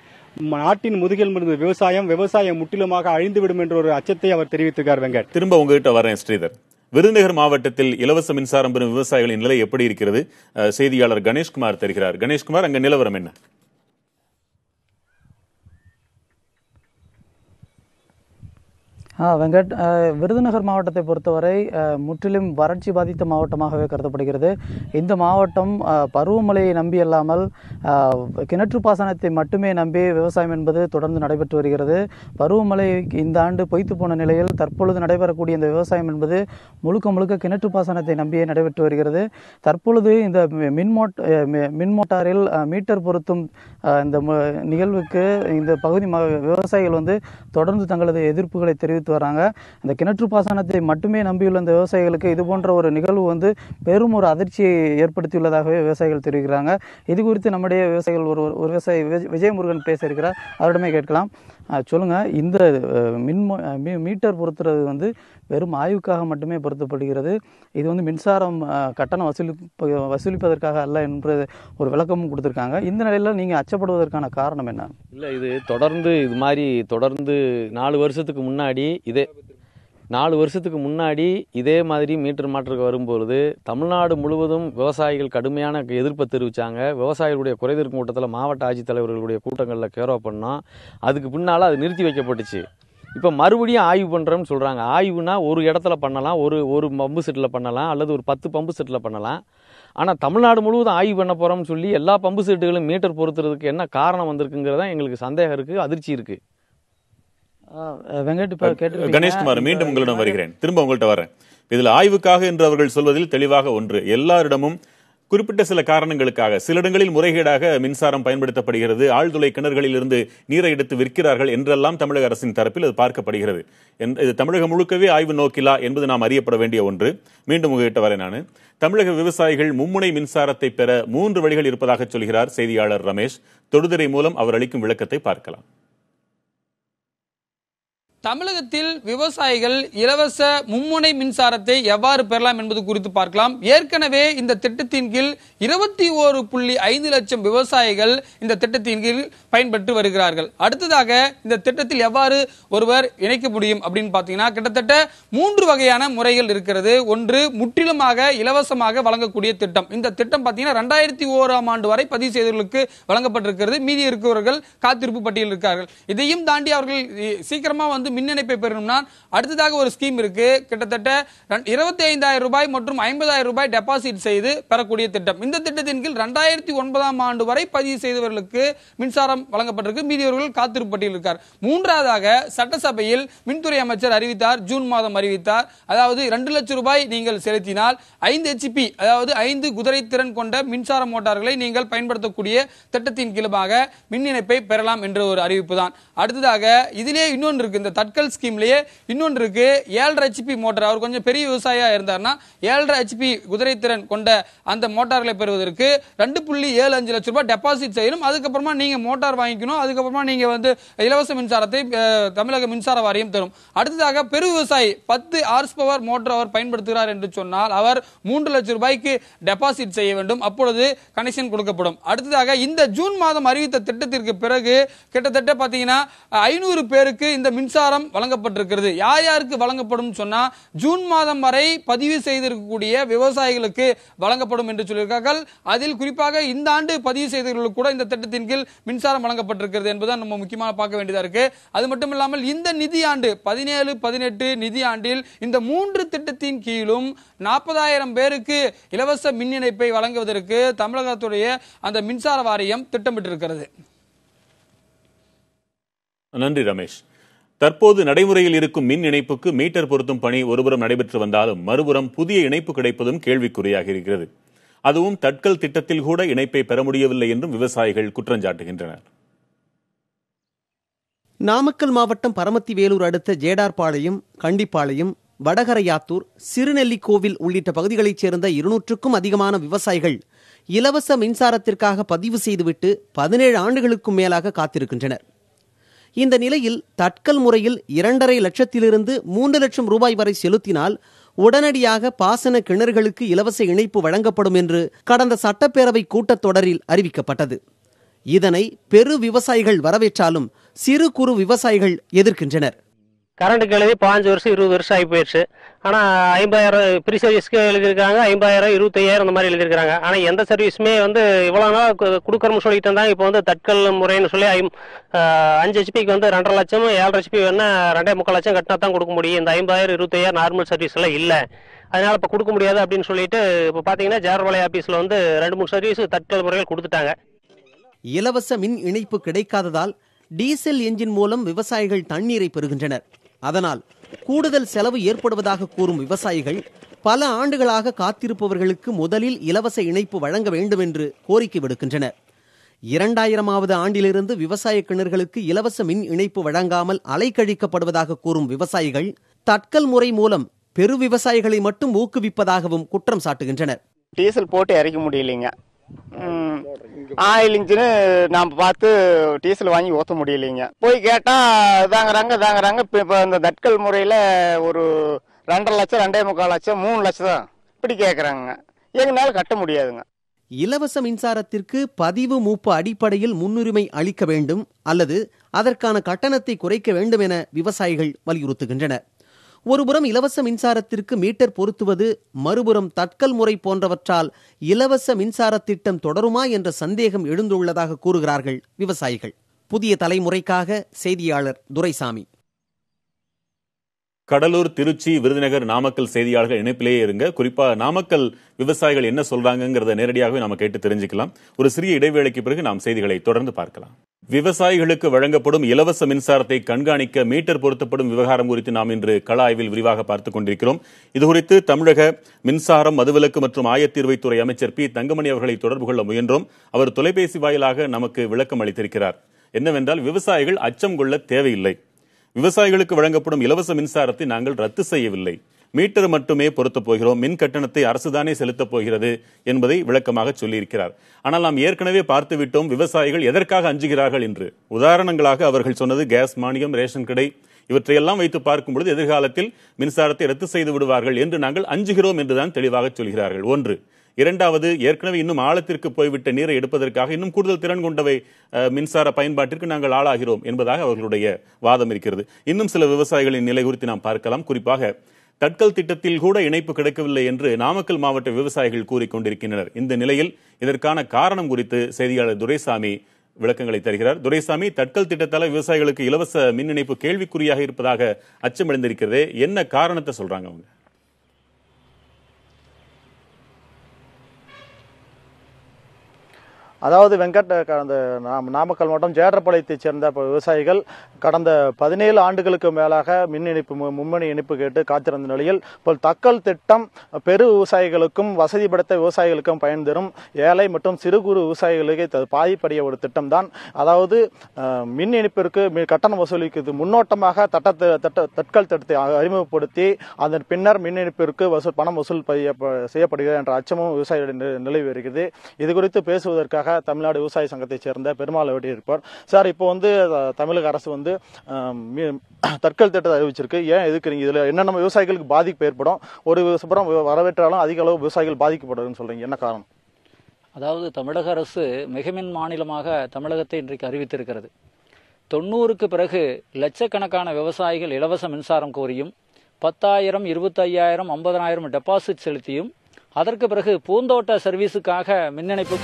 நாட்டின் முதுகில் இருந்து விவசாயம் முற்றிலுமாக அழிந்துவிடும் என்ற ஒரு அச்சத்தை அவர் தெரிவித்திருக்கார். வெங்கட், திரும்ப உங்ககிட்ட வரேன். ஸ்ரீதர், விருதுநகர் மாவட்டத்தில் இலவச மின்சாரம் பெறும் விவசாயிகளின் நிலை எப்படி இருக்கிறது? செய்தியாளர் கணேஷ்குமார் தெரிகிறார். கணேஷ்குமார், அங்க நிலவரம் என்ன? வெங்கட், விருதுநகர் மாவட்டத்தை பொறுத்தவரை முற்றிலும் வறட்சி பாதித்த மாவட்டமாகவே கருதப்படுகிறது. இந்த மாவட்டம் பருவமழையை நம்பி அல்லாமல் கிணற்று பாசனத்தை மட்டுமே நம்பி விவசாயம் என்பது தொடர்ந்து நடைபெற்று வருகிறது. பருவமழை இந்த ஆண்டு பொய்த்து போன நிலையில் தற்பொழுது நடைபெறக்கூடிய இந்த விவசாயம் என்பது முழுக்க கிணற்று பாசனத்தை நம்பியே நடைபெற்று வருகிறது. தற்பொழுது இந்த மின்மோட்டாரில் மீட்டர் பொருத்தும் இந்த நிகழ்வுக்கு இந்த பகுதி விவசாயிகள் வந்து தொடர்ந்து தங்களது எதிர்ப்புகளை தெரிவித்து வராங்க. இந்த கிணற்று பாசனத்தை மட்டுமே நம்பியுள்ள இந்த விவசாயிகளுக்கு இது போன்ற ஒரு நிகழ்வு வந்து பெரும் ஒரு அதிர்ச்சியை ஏற்படுத்தியுள்ளதாகவே விவசாயிகள் தெரிவிக்கிறாங்க. இது குறித்து நம்முடைய விவசாயிகள் ஒரு விவசாயி விஜயமுருகன் பேச இருக்கிறார். அவரிடமே கேட்கலாம். சொல்லுங்க, இந்த மீட்டர் பொருத்துறது வந்து வெறும் ஆய்வுக்காக மட்டுமே பொருத்தப்படுகிறது. இது வந்து மின்சாரம் கட்டணம் வசூலிப்பதற்காக அல்ல என்று ஒரு விளக்கமும் கொடுத்திருக்காங்க. இந்த நிலையில நீங்க அச்சப்படுவதற்கான காரணம் என்ன? இல்ல, இது தொடர்ந்து 4 வருஷத்துக்கு முன்னாடி இதே மாதிரி மீட்டர் மாற்றுக்கு வரும்பொழுது தமிழ்நாடு முழுவதும் விவசாயிகள் கடுமையான எதிர்ப்பை தெரிவித்தாங்க. விவசாயிகளுடைய குறைதீர்க்கும் கூட்டத்தில் மாவட்ட ஆட்சித்தலைவர்களுடைய கூட்டங்களில் கேரோ பண்ணோம். அதுக்கு பின்னால் அது நிறுத்தி வைக்கப்பட்டுச்சு. இப்போ மறுபடியும் ஆய்வு பண்ணுறோம்னு சொல்கிறாங்க. ஆய்வுனா ஒரு இடத்துல பண்ணலாம், ஒரு பம்பு செட்டில் பண்ணலாம், அல்லது ஒரு 10 பம்பு செட்டில் பண்ணலாம். ஆனால் தமிழ்நாடு முழுவதும் ஆய்வு பண்ண போகிறோம்னு சொல்லி எல்லா பம்பு செட்டுகளும் மீட்டர் பொறுத்துறதுக்கு என்ன காரணம் வந்திருக்குங்கிறதா எங்களுக்கு சந்தேகம் இருக்குது, அதிர்ச்சி இருக்குது. கணேஷ்குமார், மீண்டும் உங்களிடம் வருகிறேன். திரும்ப உங்கள்கிட்ட வரேன். இதில் ஆய்வுக்காக என்று அவர்கள் சொல்வதில் தெளிவாக ஒன்று, எல்லாரிடமும் குறிப்பிட்ட சில காரணங்களுக்காக சில இடங்களில் முறைகேடாக மின்சாரம் பயன்படுத்தப்படுகிறது, ஆழ்துளை கிணறுகளில் இருந்து நீரை எடுத்து விற்கிறார்கள் என்றெல்லாம் தமிழக அரசின் தரப்பில் அது பார்க்கப்படுகிறது. இது தமிழகம் முழுக்கவே ஆய்வு நோக்கிலா என்பது நாம் அறியப்பட வேண்டிய ஒன்று. மீண்டும் உங்ககிட்ட வரேன். நான் தமிழக விவசாயிகள் மும்முனை மின்சாரத்தை பெற 3 வழிகள் இருப்பதாக சொல்கிறார் செய்தியாளர் ரமேஷ். தொடுதிரை மூலம் அவர் அளிக்கும் விளக்கத்தை பார்க்கலாம். தமிழகத்தில் விவசாயிகள் இலவச மும்முனை மின்சாரத்தை எவ்வாறு பெறலாம் என்பது குறித்து பார்க்கலாம். ஏற்கனவே இந்த திட்டத்தின் கீழ் 21.5 லட்சம் விவசாயிகள் இந்த திட்டத்தின் கீழ் பயன்பெற்று வருகிறார்கள். அடுத்ததாக இந்த திட்டத்தில் எவ்வாறு ஒருவர் இணைக்க முடியும் அப்படின்னு பார்த்தீங்கன்னா கிட்டத்தட்ட 3 வகையான முறைகள் இருக்கிறது. ஒன்று, முற்றிலுமாக இலவசமாக வழங்கக்கூடிய திட்டம். இந்த திட்டம் பார்த்தீங்கன்னா 2001ஆம் ஆண்டு வரை பதிவு செய்தவர்களுக்கு வழங்கப்பட்டிருக்கிறது. மீதி இருக்கிறவர்கள் காத்திருப்பு பட்டியலில் இருக்கிறார்கள். இதையும் தாண்டி அவர்கள் சீக்கிரமா மின் இணைப்பை பெறணும்னா அடுத்ததாக ஒரு ஸ்கீம் இருக்கு. கிட்டத்தட்ட 25,000 ரூபாய் மற்றும் 50,000 ரூபாய் டெபாசிட் செய்து பெறக்கூடிய திட்டம். இந்த திட்டத்தின் கீழ் 2009ஆம் ஆண்டு வரை பதிவு செய்தவர்களுக்கு மின்சாரம் வழங்கப்பட்டிருக்கு. மீதியவர்கள் காத்திருப்பு பட்டியலில் இருக்கார். மூன்றாவதாக சட்டசபையில் மின்துறை அமைச்சர் அறிவித்தார், ஜூன் மாதம் அறிவித்தார். அதாவது 2 லட்சம் ரூபாய் நீங்கள் செலுத்தினால் 5 HP, அதாவது 5 குதிரை திறன் கொண்ட மின்சார மோட்டார்களை நீங்கள் பயன்படுத்தக்கூடிய திட்டத்தின் கீழாக மின் இணைப்பை பெறலாம் என்ற ஒரு அறிவிப்பு தான். அடுத்ததாக இதிலே இன்னொன்று இருக்கு. இந்த தட்கல் ஸ்கீம்லயே இன்னொன்று இருக்கு. 7.5 HP மோட்டார், அவர் கொஞ்சம் பெரிய விவசாயியா இருந்தாருன்னா 7.5 HP குதிரைத்திறன் கொண்ட அந்த மோட்டார்களை பெறுவதற்கு 2.75 லட்சம் ரூபாய் டெபாசிட் செய்யணும். அதுக்கப்புறமா நீங்க மோட்டார் வாங்கிக்கணும். அதுக்கப்புறமா நீங்க வந்து இலவச மின்சாரத்தை தமிழக மின்சார வாரியம் தரும். அடுத்ததாக பெரு விவசாயி 10 ஹார்ஸ் பவர் மோட்டார் அவர் பயன்படுத்துகிறார் என்று சொன்னால் அவர் 3 லட்சம் ரூபாய்க்கு டெபாசிட் செய்ய வேண்டும். அப்பொழுது கனெக்ஷன் கொடுக்கப்படும். அடுத்ததாக இந்த ஜூன் மாதம் அறிவித்த திட்டத்திற்கு பிறகு கிட்டத்தட்ட பாத்தீங்கன்னா 500 பேருக்கு இந்த மின்சாரம் வழங்கப்பட்டிருக்கிறது. யார் யாருக்கு வழங்கப்படும் சொன்னா ஜூன் மாதம் வரை பதிவு செய்திருக்கக்கூடிய விவசாயிகளுக்கு வழங்கப்படும் என்று சொல்லியிருக்கார்கள். அதில் குறிப்பாக இந்த ஆண்டு பதிவு செய்தவர்களுக்கு கூட இந்த திட்டத்தின் கீழ் மின்சாரம் வழங்கப்பட்டிருக்கிறது என்பதுதான் நம்ம முக்கியமாக பார்க்க வேண்டியதா இருக்கு. அது மட்டும் இல்லாமல் இந்த நிதியாண்டு 17-18 நிதியாண்டில் இந்த 3 திட்டத்தின் கீழும் 40,000 பேருக்கு இலவச மின் இணைப்பை வழங்குவதற்கு தமிழகத்துடைய அந்த மின்சார வாரியம் திட்டமிட்டிருக்கிறது. நன்றி ரமேஷ். தற்போது நடைமுறையில் இருக்கும் மின் இணைப்புக்கு மீட்டர் பொருத்தும் பணி ஒருபுறம் நடைபெற்று வந்தாலும் மறுபுறம் புதிய இணைப்பு கிடைப்பதும் கேள்விக்குறியாக இருக்கிறது. அதுவும் தட்கல் திட்டத்தில் கூட இணைப்பை பெற முடியவில்லை என்றும் விவசாயிகள் குற்றஞ்சாட்டுகின்றனர். நாமக்கல் மாவட்டம் பரமத்தி வேலூர் அடுத்த ஜேடார்பாளையம், கண்டிப்பாளையம், வடகரையாத்தூர், சிறுநெல்லிக்கோவில் உள்ளிட்ட பகுதிகளைச் சேர்ந்த 200க்கும் அதிகமான விவசாயிகள் இலவச மின்சாரத்திற்காக பதிவு செய்துவிட்டு 17 ஆண்டுகளுக்கும் மேலாக காத்திருக்கின்றனர். இந்த நிலையில் தட்கல் முறையில் 2.5 லட்சத்திலிருந்து 3 லட்சம் ரூபாய் வரை செலுத்தினால் உடனடியாக பாசன கிணறுகளுக்கு இலவச இணைப்பு வழங்கப்படும் என்று கடந்த சட்டப்பேரவை கூட்டத்தொடரில் அறிவிக்கப்பட்டது. இதனை பெரு விவசாயிகள் வரவேற்றாலும் சிறு குறு விவசாயிகள் எதிர்க்கின்றனர். கரண்ட்டுக்கு எழுதி 15 வருஷம் 20 வருஷம் ஆகி போயிடுச்சு. ஆனால் 50,000 ஃப்ரீ சர்வீஸ்க்கு எழுதியிருக்காங்க, 50,000 25,000 அந்த மாதிரி எழுதியிருக்காங்க. ஆனால் எந்த சர்வீஸுமே வந்து இவ்வளோ நாள் கொடுக்குறோம்னு சொல்லிட்டு இருந்தாங்க. இப்போ வந்து தட்கல் முறைன்னு சொல்லி 5 HPக்கு வந்து 2.5 லட்சம், 7.5 HP வேணா 2.25 லட்சம் கட்டினா தான் கொடுக்க முடியும். இந்த 50,000 25,000 நார்மல் சர்வீஸ் எல்லாம் இல்லை, அதனால இப்போ கொடுக்க முடியாது அப்படின்னு சொல்லிட்டு இப்போ பார்த்தீங்கன்னா ஜேர்வாலை ஆஃபீஸில் வந்து 2-3 சர்வீஸ் தட்கல் முறையில் கொடுத்துட்டாங்க. இலவச மின் இணைப்பு கிடைக்காததால் டீசல் என்ஜின் மூலம் விவசாயிகள் தண்ணீரை பெறுகின்றனர். அதனால் கூடுதல் செலவு ஏற்படுவதாக கூறும் விவசாயிகள் பல ஆண்டுகளாக காத்திருப்பவர்களுக்கு முதலில் இலவச இணைப்பு வழங்க வேண்டும் என்று கோரிக்கை விடுக்கின்றனர். 2000ஆவது ஆண்டிலிருந்து விவசாய கிணறுகளுக்கு இலவச மின் இணைப்பு வழங்காமல் அலைக்கழிக்கப்படுவதாக கூறும் விவசாயிகள் தட்கல் முறை மூலம் பெரு விவசாயிகளை மட்டும் ஊக்குவிப்பதாகவும் குற்றம் சாட்டுகின்றனர். டீசல் போட்டு இறக்க முடியலைங்க, ஆயில் இன்ஜினு நாம் பார்த்து டீசல் வாங்கி ஊற்ற முடியலைங்க. போய் கேட்டால் தாங்குறாங்க. இப்போ இந்த தட்கல் முறையில் ஒரு 2.5 லட்சம், 2.25 லட்சம், 3 லட்சம் தான் இப்படி கேட்குறாங்க. எங்களால் கட்ட முடியாதுங்க. இலவச மின்சாரத்திற்கு பதிவு மூப்பு அடிப்படையில் முன்னுரிமை அளிக்க வேண்டும் அல்லது அதற்கான கட்டணத்தை குறைக்க வேண்டும் என விவசாயிகள் வலியுறுத்துகின்றனர். ஒருபுறம் இலவச மின்சாரத்திற்கு மீட்டர் பொருத்துவது, மறுபுறம் தட்கல் முறை போன்றவற்றால் இலவச மின்சார திட்டம் தொடருமா என்ற சந்தேகம் எழுந்துள்ளதாக கூறுகிறார்கள் விவசாயிகள். புதிய தலைமுறைக்காக செய்தியாளர் துரைசாமி. கடலூர், திருச்சி, விருதுநகர், நாமக்கல் செய்தியாளர்கள் இணைப்பிலேயே இருங்க. குறிப்பா நாமக்கல் விவசாயிகள் என்ன சொல்றாங்கிறத நேரடியாகவே நாம கேட்டு தெரிஞ்சுக்கலாம். ஒரு சிறிய இடைவேளைக்கு பிறகு நாம் செய்திகளை தொடர்ந்து பார்க்கலாம். விவசாயிகளுக்கு வழங்கப்படும் இலவச மின்சாரத்தை கண்காணிக்க மீட்டர் பொருத்தப்படும் விவகாரம் குறித்து நாம் இன்று கள ஆய்வில் விரிவாக பார்த்துக் கொண்டிருக்கிறோம். இதுகுறித்து தமிழக மின்சாரம், மதுவிலக்கு மற்றும் ஆயத்தீர்வைத்துறை அமைச்சர் பி. தங்கமணி அவர்களை தொடர்பு கொள்ள முயன்றோம். அவர் தொலைபேசி வாயிலாக நமக்கு விளக்கம் அளித்திருக்கிறார். என்னவென்றால், விவசாயிகள் அச்சம் கொள்ள தேவையில்லை, விவசாயிகளுக்கு வழங்கப்படும் இலவச மின்சாரத்தை நாங்கள் ரத்து செய்யவில்லை, மீட்டர் மட்டுமே பொருத்தப் போகிறோம், மின் கட்டணத்தை அரசுதானே செலுத்தப் போகிறது என்பதை விளக்கமாக சொல்லியிருக்கிறார். ஆனால் நாம் ஏற்கனவே பார்த்துவிட்டோம் விவசாயிகள் எதற்காக அஞ்சுகிறார்கள் என்று. உதாரணங்களாக அவர்கள் சொன்னது கேஸ் மானியம், ரேஷன் கடை, இவற்றையெல்லாம் வைத்து பார்க்கும் பொழுது எதிர்காலத்தில் மின்சாரத்தை ரத்து செய்து விடுவார்கள் என்று நாங்கள் அஞ்சுகிறோம் என்றுதான் தெளிவாக சொல்கிறார்கள். ஒன்று. இரண்டாவது, ஏற்கனவே இன்னும் ஆழத்திற்கு போய்விட்ட நீரை எடுப்பதற்காக இன்னும் கூடுதல் திறன் கொண்டவை மின்சார பயன்பாட்டிற்கு நாங்கள் ஆளாகிறோம் என்பதாக அவர்களுடைய வாதம் இருக்கிறது. இன்னும் சில விவசாயிகளின் நிலை குறித்து நாம் பார்க்கலாம். குறிப்பாக தட்கல் திட்டத்தில் கூட இணைப்பு கிடைக்கவில்லை என்று நாமக்கல் மாவட்ட விவசாயிகள் கூறிக்கொண்டிருக்கின்றனர். இந்த நிலையில் இதற்கான காரணம் குறித்து செய்தியாளர் துரைசாமி விளக்கங்களை தருகிறார். துரைசாமி, தட்கல் திட்டத்தால் விவசாயிகளுக்கு இலவச மின் இணைப்பு கேள்விக்குறியாக இருப்பதாக அச்சம் எழுந்திருக்கிறதே, என்ன காரணத்தை சொல்றாங்க அவங்க? அதாவது வெங்கட், அந்த நாமக்கல் மாவட்டம் ஜேடர்பாளையத்தைச் சேர்ந்த விவசாயிகள் கடந்த 17 ஆண்டுகளுக்கு மேலாக மின் இணைப்பு மும்மணி இணைப்பு கேட்டு காத்திருந்த நிலையில் இப்போ தக்கல் திட்டம் பெரு விவசாயிகளுக்கும் வசதி படைத்த விவசாயிகளுக்கும் பயன் தரும் ஏழை மற்றும் சிறு குறு விவசாயிகளுக்கு பாதிப்படைய ஒரு திட்டம் தான். அதாவது மின் இணைப்பிற்கு கட்டணம் வசூலிக்கிறது முன்னோட்டமாக தட்கல் திட்டத்தை அறிமுகப்படுத்தி அதன் பின்னர் மின் இணைப்பிற்கு பணம் வசூல் செய்யப்படுகிறது என்ற அச்சமும் விவசாயிகளின் நிலவி வருகிறது. இது குறித்து பேசுவதற்காக தமிழ்நாடு விவசாய சங்கத்தைச் சேர்ந்த பெருமாள் வெட்டி இருப்பார். சார், இப்போ தமிழக அரசு தட்கல் திட்டத்தை அறிவிச்சிருக்கு. ஏன் எதுக்குறீங்க? இதுல என்னென்ன விவசாயிகளுக்கு பாதிப்பு ஏற்படும்? ஒரு புறம் வரவேற்றாலும் அதிக அளவு விவசாயிகள் பாதிக்கப்படுதுன்னு சொல்றீங்க, என்ன காரணம்? அதாவது தமிழக அரசு மிகமின் மாநிலமாக தமிழகத்தை இன்றைக்கு அறிவித்திருக்கிறது. 90க்கு பிறகு லட்சக்கணக்கான விவசாயிகள் இலவச மின்சாரம் கோரியும் 10,000, 25,000, 50,000 டெபாசிட் செலுத்தியும் அதற்கு பிறகு பூந்தோட்ட சர்வீஸுக்காக மின் இணைப்பு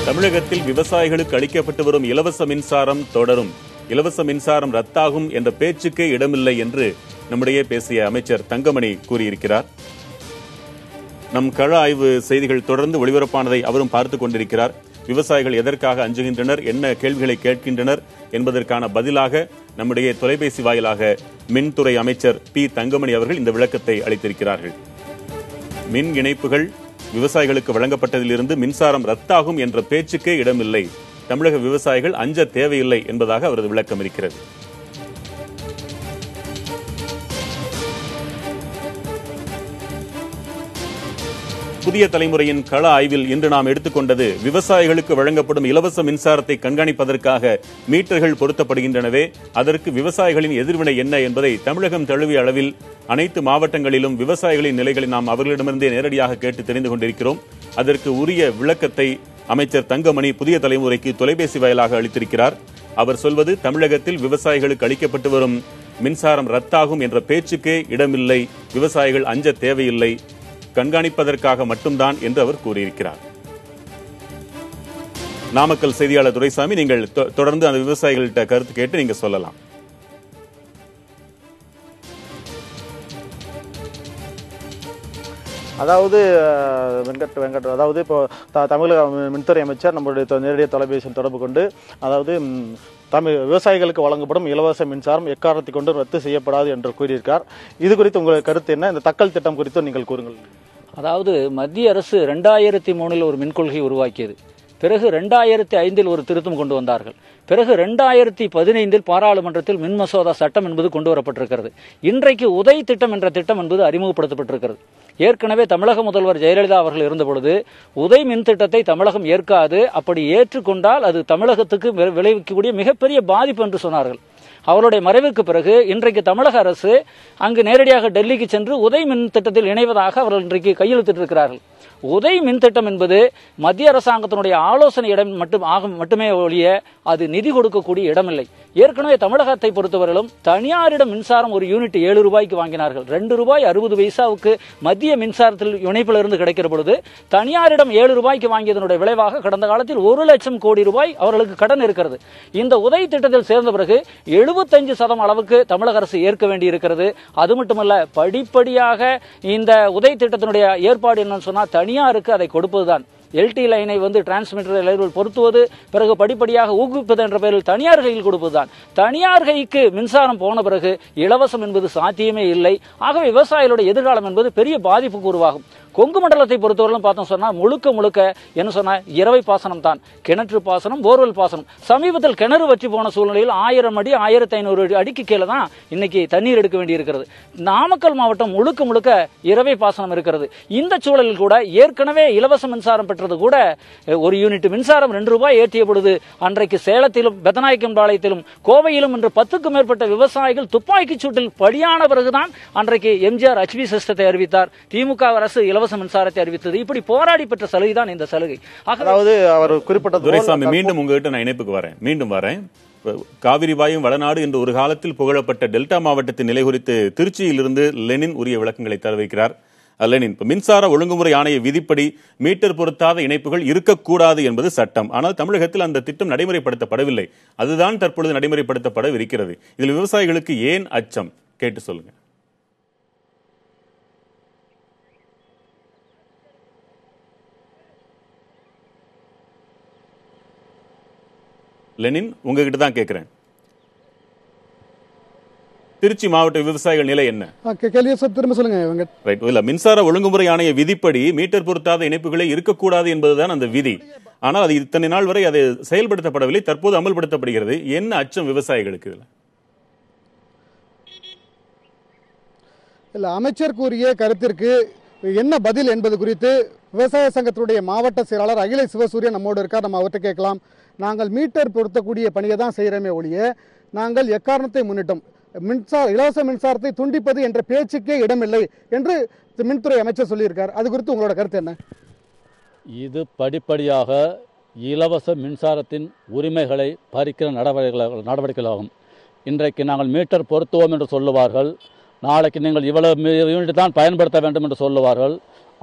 தமிழகத்தில் விவசாயிகளுக்கு அளிக்கப்பட்டு வரும் இலவச மின்சாரம் தொடரும், இலவச மின்சாரம் ரத்தாகும் என்ற பேச்சுக்கே இடமில்லை என்று நம்முடைய பேசிய அமைச்சர் தங்கமணி கூறியிருக்கிறார். நம் கள ஆய்வு செய்திகள் தொடர்ந்து ஒளிபரப்பானதை அவரும் பார்த்துக் கொண்டிருக்கிறார். விவசாயிகள் எதற்காக அஞ்சுகின்றனர், என்ன கேள்விகளை கேட்கின்றனர் என்பதற்கான பதிலாக நம்முடைய தொலைபேசி வாயிலாக மின்துறை அமைச்சர் பி தங்கமணி அவர்கள் இந்த விளக்கத்தை அளித்திருக்கிறார்கள். மின் இணைப்புகள் விவசாயிகளுக்கு வழங்கப்பட்டதிலிருந்து மின்சாரம் ரத்தாகும் என்ற பேச்சுக்கே இடமில்லை, தமிழக விவசாயிகள் அஞ்ச தேவையில்லை என்பதாக அவரது விளக்கம் இருக்கிறது. புதிய தலைமுறையின் கள ஆய்வில் இன்று நாம் எடுத்துக்கொண்டது விவசாயிகளுக்கு வழங்கப்படும் இலவச மின்சாரத்தை கண்காணிப்பதற்காக மீட்டர்கள் பொருத்தப்படுகின்றனவே, அதற்கு விவசாயிகளின் எதிர்வினை என்ன என்பதை தமிழகம் தழுவிய அளவில் அனைத்து மாவட்டங்களிலும் விவசாயிகளின் நிலைகளை நாம் அவர்களிடமிருந்தே நேரடியாக கேட்டு தெரிந்து கொண்டிருக்கிறோம். அதற்கு உரிய விளக்கத்தை அமைச்சர் தங்கமணி புதிய தலைமுறைக்கு தொலைபேசி வாயிலாக அளித்திருக்கிறார். அவர் சொல்வது தமிழகத்தில் விவசாயிகளுக்கு அளிக்கப்பட்டு வரும் மின்சாரம் ரத்தாகும் என்ற பேச்சுக்கே இடமில்லை, விவசாயிகள் அஞ்ச தேவையில்லை, கண்காணிப்பதற்காக மட்டும்தான் என்று அவர் கூறியிருக்கிறார். நாமக்கல் செய்தியாளர் துரைசாமி, நீங்கள் தொடர்ந்து அந்த விவசாயிகள்கிட்ட கருத்து கேட்டு நீங்க சொல்லலாம். அதாவது வெங்கட் அதாவது இப்போ தமிழக மின்துறை அமைச்சர் நம்மளுடைய நேரடியாக தொலைபேசியில் தொடர்பு கொண்டு அதாவது விவசாயிகளுக்கு வழங்கப்படும் இலவச மின்சாரம் எக்காரணத்தை கொண்டு ரத்து செய்யப்படாது என்று கூறியிருக்கார். இது குறித்து உங்கள் கருத்து என்ன? இந்த தக்கல் திட்டம் குறித்து நீங்கள் கூறுங்கள். அதாவது மத்திய அரசு 2003 ஒரு மின்கொள்கை உருவாக்கியது. பிறகு 2005 ஒரு திருத்தம் கொண்டு வந்தார்கள். பிறகு 2015 பாராளுமன்றத்தில் மின் மசோதா சட்டம் என்பது கொண்டு வரப்பட்டிருக்கிறது. இன்றைக்கு உதய் திட்டம் என்ற திட்டம் என்பது அறிமுகப்படுத்தப்பட்டிருக்கிறது. ஏற்கனவே தமிழக முதல்வர் ஜெயலலிதா அவர்கள் இருந்தபொழுது உதய் மின் திட்டத்தை தமிழகம் ஏற்காது, அப்படி ஏற்றுக்கொண்டால் அது தமிழகத்துக்கு விளைவிக்கக்கூடிய மிகப்பெரிய பாதிப்பு என்று சொன்னார்கள். அவருடைய மறைவுக்கு பிறகு இன்றைக்கு தமிழக அரசு அங்கு நேரடியாக டெல்லிக்கு சென்று உதய் மின் திட்டத்தில் இணைவதாக அவர்கள் இன்றைக்கு கையெழுத்திட்டிருக்கிறார்கள். உதய் மின் திட்டம் என்பது மத்திய அரசாங்கத்தினுடைய ஆலோசனை இடம் மட்டுமே ஒழிய அது நிதி கொடுக்கக்கூடிய இடமில்லை. ஏற்கனவே தமிழகத்தை பொறுத்தவரையிலும் தனியாரிடம் மின்சாரம் ஒரு யூனிட் 7 ரூபாய்க்கு வாங்கினார்கள். 2 ரூபாய் 60 பைசாவுக்கு மத்திய மின்சாரத்தில் இணைப்பிலிருந்து கிடைக்கிற பொழுது தனியாரிடம் 7 ரூபாய்க்கு வாங்கியதனுடைய விளைவாக கடந்த காலத்தில் 1 லட்சம் கோடி ரூபாய் அவர்களுக்கு கடன் இருக்கிறது. இந்த உதய் திட்டத்தில் சேர்ந்த பிறகு 75% அளவுக்கு தமிழக அரசு ஏற்க வேண்டி இருக்கிறது. அது மட்டுமல்ல, படிப்படியாக இந்த உதய் திட்டத்தினுடைய ஏற்பாடு என்னன்னு சொன்னா தனியாருக்கு அதை கொடுப்பதுதான். எல்டி லைனை டிரான்ஸ்மிட்டர் லைனில் பொருத்துவது, பிறகு படிப்படியாக ஊக்குவிப்பது என்ற பெயரில் தனியார் கையில் கொடுப்பதுதான். தனியார் கைக்கு மின்சாரம் போன பிறகு இலவசம் என்பது சாத்தியமே இல்லை. ஆகவே விவசாயிகளுடைய எதிர்காலம் என்பது பெரிய பாதிப்புக்கு உருவாகும். கொங்கு மண்டலத்தை பொறுத்தவரையிலும் பார்த்தோம் சொன்னா முழுக்க என்ன சொன்னா இரவை பாசனம் தான், கிணற்று பாசனம், போர்வெல் பாசனம். சமீபத்தில் கிணறு வற்றி போன சூழ்நிலையில் 1000 அடி 1500 அடிக்கு கீழே தான் இன்னைக்கு தண்ணீர் எடுக்க வேண்டி இருக்கிறது. நாமக்கல் மாவட்டம் முழுக்க இரவை பாசனம் இருக்கிறது. இந்த சூழலில் கூட ஏற்கனவே இலவச மின்சாரம் பெற்றது கூட ஒரு யூனிட் மின்சாரம் 2 ரூபாய் ஏற்றிய பொழுது அன்றைக்கு சேலத்திலும் பெத்தநாயக்கன்பாளையத்திலும் கோவையிலும் என்று 10க்கும் மேற்பட்ட விவசாயிகள் துப்பாக்கி சூட்டில் பலியான பிறகுதான் அன்றைக்கு எம்ஜிஆர் HB சிஸ்டத்தை அறிவித்தார். திமுக அரசு இலவச மின்சாரத்தை அறிவித்தது. இப்படி போராடி பெற்ற சலுகை தான் இந்த சலுகை. அதாவது அவர் குறிப்பிட்ட துரைசாமி, மீண்டும் உங்ககிட்ட நான் இணைப்புக்கு வரேன். காவிரி வாயும் வளநாடு என்று ஒரு காலத்தில் புகழப்பட்ட டெல்டா மாவட்டத்தின் நிலை குறித்து திருச்சியிலிருந்து லெனின் உரிய விளக்கங்களை தர வைக்கிறார். லெனின், மின்சார ஒழுங்குமுறை ஆணைய விதிப்படி மீட்டர் பொருத்தாத இணைப்புகள் இருக்கக்கூடாது என்பது சட்டம். ஆனால் தமிழகத்தில் அந்த திட்டம் நடைமுறைப்படுத்தப்படவில்லை. அதுதான் தற்பொழுது நடைமுறைப்படுத்தப்படவிருக்கிறது. இதில் விவசாயிகளுக்கு ஏன் அச்சம்? கேட்டு சொல்லுங்க. லெனின், உங்ககிட்ட தான் கேட்கிறேன். திருச்சி மாவட்ட விவசாயிகள் நிலை என்ன? திரும்ப சொல்லுங்க. ரைட். இல்ல, மின்சார ஒழுங்குமுறை ஆணைய விதிப்படி மீட்டர் பொருத்தாத இணைப்புகளே இருக்கக்கூடாது என்பதுதான் அந்த விதி. ஆனால் அது இத்தனை நாள் வரை அது செயல்படுத்தப்படவில்லை. தற்போது அமல்படுத்தப்படுகிறது. என்ன அச்சம் விவசாயிகளுக்கு? இல்ல, அமைச்சர் கூறிய கருத்திற்கு என்ன பதில் என்பது குறித்து விவசாய சங்கத்தினுடைய மாவட்ட செயலாளர் அகில சிவசூரியன் நம்மோடு இருக்கார். நம்ம அவர்கிட்ட கேட்கலாம். நாங்கள் மீட்டர் பொருத்தக்கூடிய பணியை தான் செய்கிறோமே ஒழிய நாங்கள் எக்காரணத்தை முன்னிட்டோம் இலவச மின்சாரத்தை துண்டிப்பது என்ற பேச்சுக்கே இடமில்லை என்று மின்துறை அமைச்சர் சொல்லியிருக்கார். அது குறித்து உங்களோட கருத்து என்ன? இது படிப்படியாக இலவச மின்சாரத்தின் உரிமைகளை பறிக்கிற நடவடிக்கைகளாகும். இன்றைக்கு நாங்கள் மீட்டர் பொருத்துவோம் என்று சொல்லுவார்கள். நாளைக்கு நீங்கள் இவ்வளவு யூனிட் தான் பயன்படுத்த வேண்டும் என்று சொல்லுவார்கள்.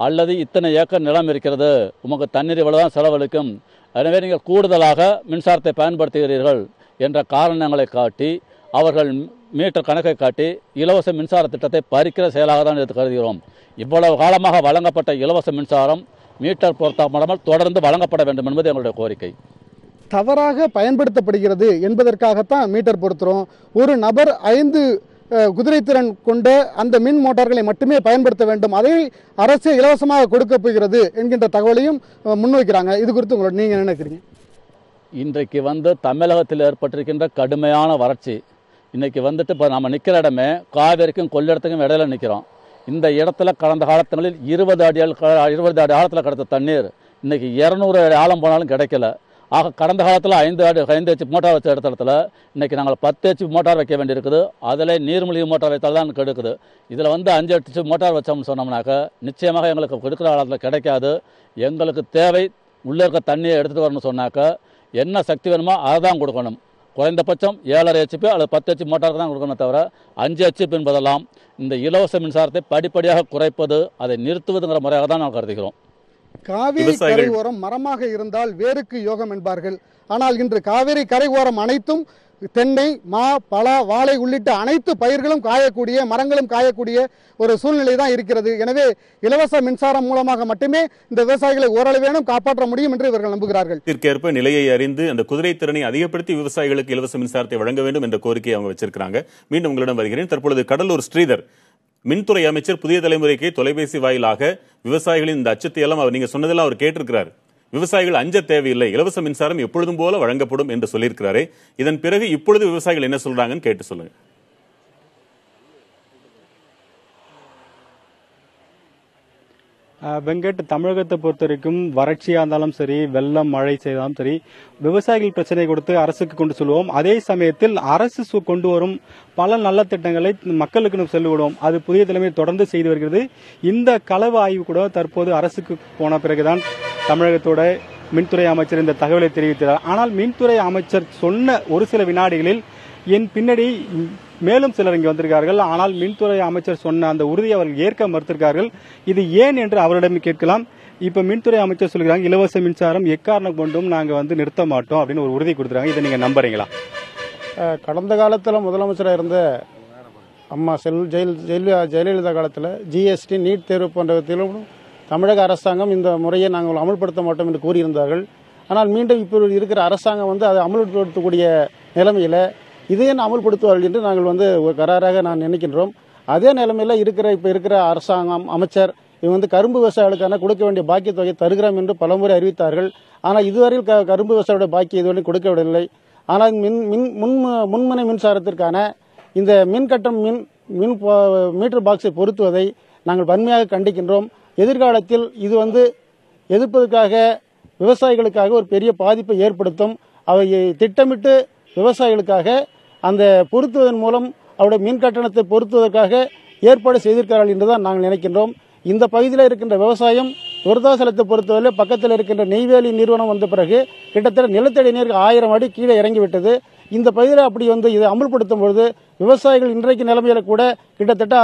அல்லது இத்தனை ஏக்கர் நிலம் இருக்கிறது, உமக்கு தண்ணீர் இவ்வளவுதான் செலவழிக்கும், எனவே நீங்கள் கூடுதலாக மின்சாரத்தை பயன்படுத்துகிறீர்கள் என்ற காரணங்களை காட்டி அவர்கள் மீட்டர் கணக்கை காட்டி இலவச மின்சார திட்டத்தை பறிக்கிற செயலாக தான் எடுத்து கருதுகிறோம். இவ்வளவு காலமாக வழங்கப்பட்ட இலவச மின்சாரம் மீட்டர் பொருத்தப்படாமல் தொடர்ந்து வழங்கப்பட வேண்டும் என்பது எங்களுடைய கோரிக்கை. தவறாக பயன்படுத்தப்படுகிறது என்பதற்காகத்தான் மீட்டர் பொருத்துறோம். ஒரு நபர் 5 குதிரைத்திறன் கொண்ட அந்த மின் மோட்டார்களை மட்டுமே பயன்படுத்த வேண்டும், அதை அரசு இலவசமாக கொடுக்க போகிறது என்கின்ற தகவலையும் முன்வைக்கிறாங்க. இது குறித்து உங்களோட நீங்க என்ன நினைக்கிறீங்க? இன்றைக்கு தமிழகத்தில் ஏற்பட்டிருக்கின்ற கடுமையான வறட்சி, இன்னைக்கு இப்போ நம்ம நிற்கிற இடமே காவேரிக்கும் கொள்ளிடத்துக்கும் இடையில நிற்கிறோம். இந்த இடத்துல கடந்த காலங்களில் 20 அடி ஆழத்தில் கிடைத்த தண்ணீர் இன்னைக்கு 200 அடி ஆழம் போனாலும் கிடைக்கல. ஆக கடந்த காலத்தில் 5 ஹெச் மோட்டார் வச்ச இடத்துல இன்னைக்கு நாங்கள் 10 ஹெச் மோட்டார் வைக்க வேண்டியிருக்குது. அதில் நீர்மூழ்கி மோட்டார் வைத்தால் தான் கெடுக்குது. இதில் 5 ஹெச் மோட்டார் வச்சோம்னு சொன்னோம்னாக்க நிச்சயமாக எங்களுக்கு கொடுக்குற காலத்தில் கிடைக்காது. எங்களுக்கு தேவை உள்ளே இருக்க தண்ணியை எடுத்துகிட்டு வரணும்னு சொன்னாக்க என்ன சக்தி வேணுமோ அதை தான் கொடுக்கணும். குறைந்தபட்சம் 7.5 ஹெச்பி அல்லது 10 ஹெச் மோட்டாருக்கு தான் கொடுக்கணும் தவிர 5 ஹெச்பி என்பதெல்லாம் இந்த இலவச மின்சாரத்தை படிப்படியாக குறைப்பது, அதை நிறுத்துவதுங்கிற முறையாக தான் நாம் கருதுகிறோம். காவிரி கரை ஓரம் மரமாக இருந்தால் வேருக்கு யோகம் என்பார்கள். ஆனால் இன்று காவிரி கரை ஓரம் அனைத்தும் தென்னை, மா, பலா, வாழை உள்ளிட்ட அனைத்து பயிர்களும் காயக்கூடிய, மரங்களும் காயக்கூடிய ஒரு சூழ்நிலை தான் இருக்கிறது. எனவே இலவச மின்சாரம் மூலமாக மட்டுமே இந்த விவசாயிகளை ஓரளவேனும் காப்பாற்ற முடியும் என்று இவர்கள் நம்புகிறார்கள். இதற்கேற்ப நிலையை அறிந்து அந்த குதிரை திறனை அதிகப்படுத்தி விவசாயிகளுக்கு இலவச மின்சாரத்தை வழங்க வேண்டும் என்ற கோரிக்கையை அவங்க வச்சிருக்காங்க. மீண்டும் உங்களிடம் வருகிறேன். தற்பொழுது கடலூர் ஸ்ரீதர், மின்துறை அமைச்சர் புதிய தலைமுறைக்கு தொலைபேசி வாயிலாக விவசாயிகளின் இந்த அச்சத்தை எல்லாம் நீங்க சொன்னதெல்லாம் அவர் கேட்டிருக்கிறார். விவசாயிகள் அஞ்ச தேவையில்லை, இலவச மின்சாரம் எப்பொழுதும் போல வழங்கப்படும் என்று சொல்லியிருக்கிறாரே. இதன் பிறகு இப்பொழுது விவசாயிகள் என்ன சொல்றாங்கன்னு கேட்டு சொல்லுங்க. வெங்கட், தமிழகத்தை பொறுத்த வரைக்கும் வறட்சியாக இருந்தாலும் சரி, வெள்ளம் மழை செய்தாலும் சரி, விவசாயிகள் பிரச்சனை கொடுத்து அரசுக்கு கொண்டு சொல்லுவோம். அதே சமயத்தில் அரசு கொண்டு வரும் பல நல்ல திட்டங்களை மக்களுக்கு சொல்லிவிடுவோம். அது புதிய தலைமை தொடர்ந்து செய்து வருகிறது. இந்த களவு ஆய்வு கூட தற்போது அரசுக்கு போன பிறகுதான் தமிழகத்தோட மின்துறை அமைச்சர் இந்த தகவலை தெரிவித்தார். ஆனால் மின்துறை அமைச்சர் சொன்ன ஒரு சில வினாடிகளில் என் பின்னாடி மேலும் சிலர் இங்கே வந்திருக்கார்கள். ஆனால் மின்துறை அமைச்சர் சொன்ன அந்த உறுதியை அவர்கள் ஏற்க மறுத்திருக்கார்கள். இது ஏன் என்று அவரிடம் கேட்கலாம். இப்ப மின்துறை அமைச்சர் சொல்கிறாங்க, இலவச மின்சாரம் எக்காரணம் கொண்டும் நாங்க நிறுத்த மாட்டோம் அப்படின்னு ஒரு உறுதி கொடுத்துருக்காங்க. இதை நீங்க நம்புறீங்களா? கடந்த காலத்தில் முதலமைச்சராக இருந்த அம்மா ஜெயலலிதா காலத்தில் ஜிஎஸ்டி, நீட் தேர்வு போன்றவற்றிலும் தமிழக அரசாங்கம் இந்த முறையை நாங்கள் அமல்படுத்த மாட்டோம் என்று கூறியிருந்தார்கள். ஆனால் மீண்டும் இப்போ இருக்கிற அரசாங்கம் அதை அமல்படுத்தக்கூடிய நிலைமையில் இதையே அமல்படுத்துவார்கள் என்று நாங்கள் ஒரு கராராக நான் நினைக்கின்றோம். அதே நிலைமையில் இப்போ இருக்கிற அரசாங்கம், அமைச்சர் இவங்க வந்து கரும்பு விவசாயிகளுக்கான கொடுக்க வேண்டிய பாக்கிய தொகையை தருகிறோம் என்று பலமுறை அறிவித்தார்கள். ஆனால் இதுவரையில் கரும்பு விவசாயியோட பாக்கி இதுவரை கொடுக்கவில்லை. ஆனால் முன்முனை மின்சாரத்திற்கான இந்த மின்கட்டம் மின் மீட்டர் பாக்ஸை பொருத்துவதை நாங்கள் வன்மையாக கண்டிக்கின்றோம். எதிர்காலத்தில் இது வந்து எதிர்ப்பதற்காக விவசாயிகளுக்காக ஒரு பெரிய பாதிப்பை ஏற்படுத்தும். அவை திட்டமிட்டு விவசாயிகளுக்காக அந்த பொருத்துவதன் மூலம் அவருடைய மின் கட்டணத்தை பொருத்துவதற்காக ஏற்பாடு செய்திருக்கிறார்கள் என்றுதான் நாங்கள் நினைக்கின்றோம். இந்த பகுதியில் இருக்கின்ற விவசாயம் விருத்தாசலத்தை பொறுத்தவரை பக்கத்தில் இருக்கின்ற நெய்வேலி நிறுவனம் வந்த பிறகு கிட்டத்தட்ட நிலத்தடி நீர் 1000 அடி கீழே இறங்கிவிட்டது. இந்த பகுதியில் அப்படி வந்து இதை அமல்படுத்தும் பொழுது விவசாயிகள் இன்றைக்கு நிலைமையில கூட கிட்டத்தட்ட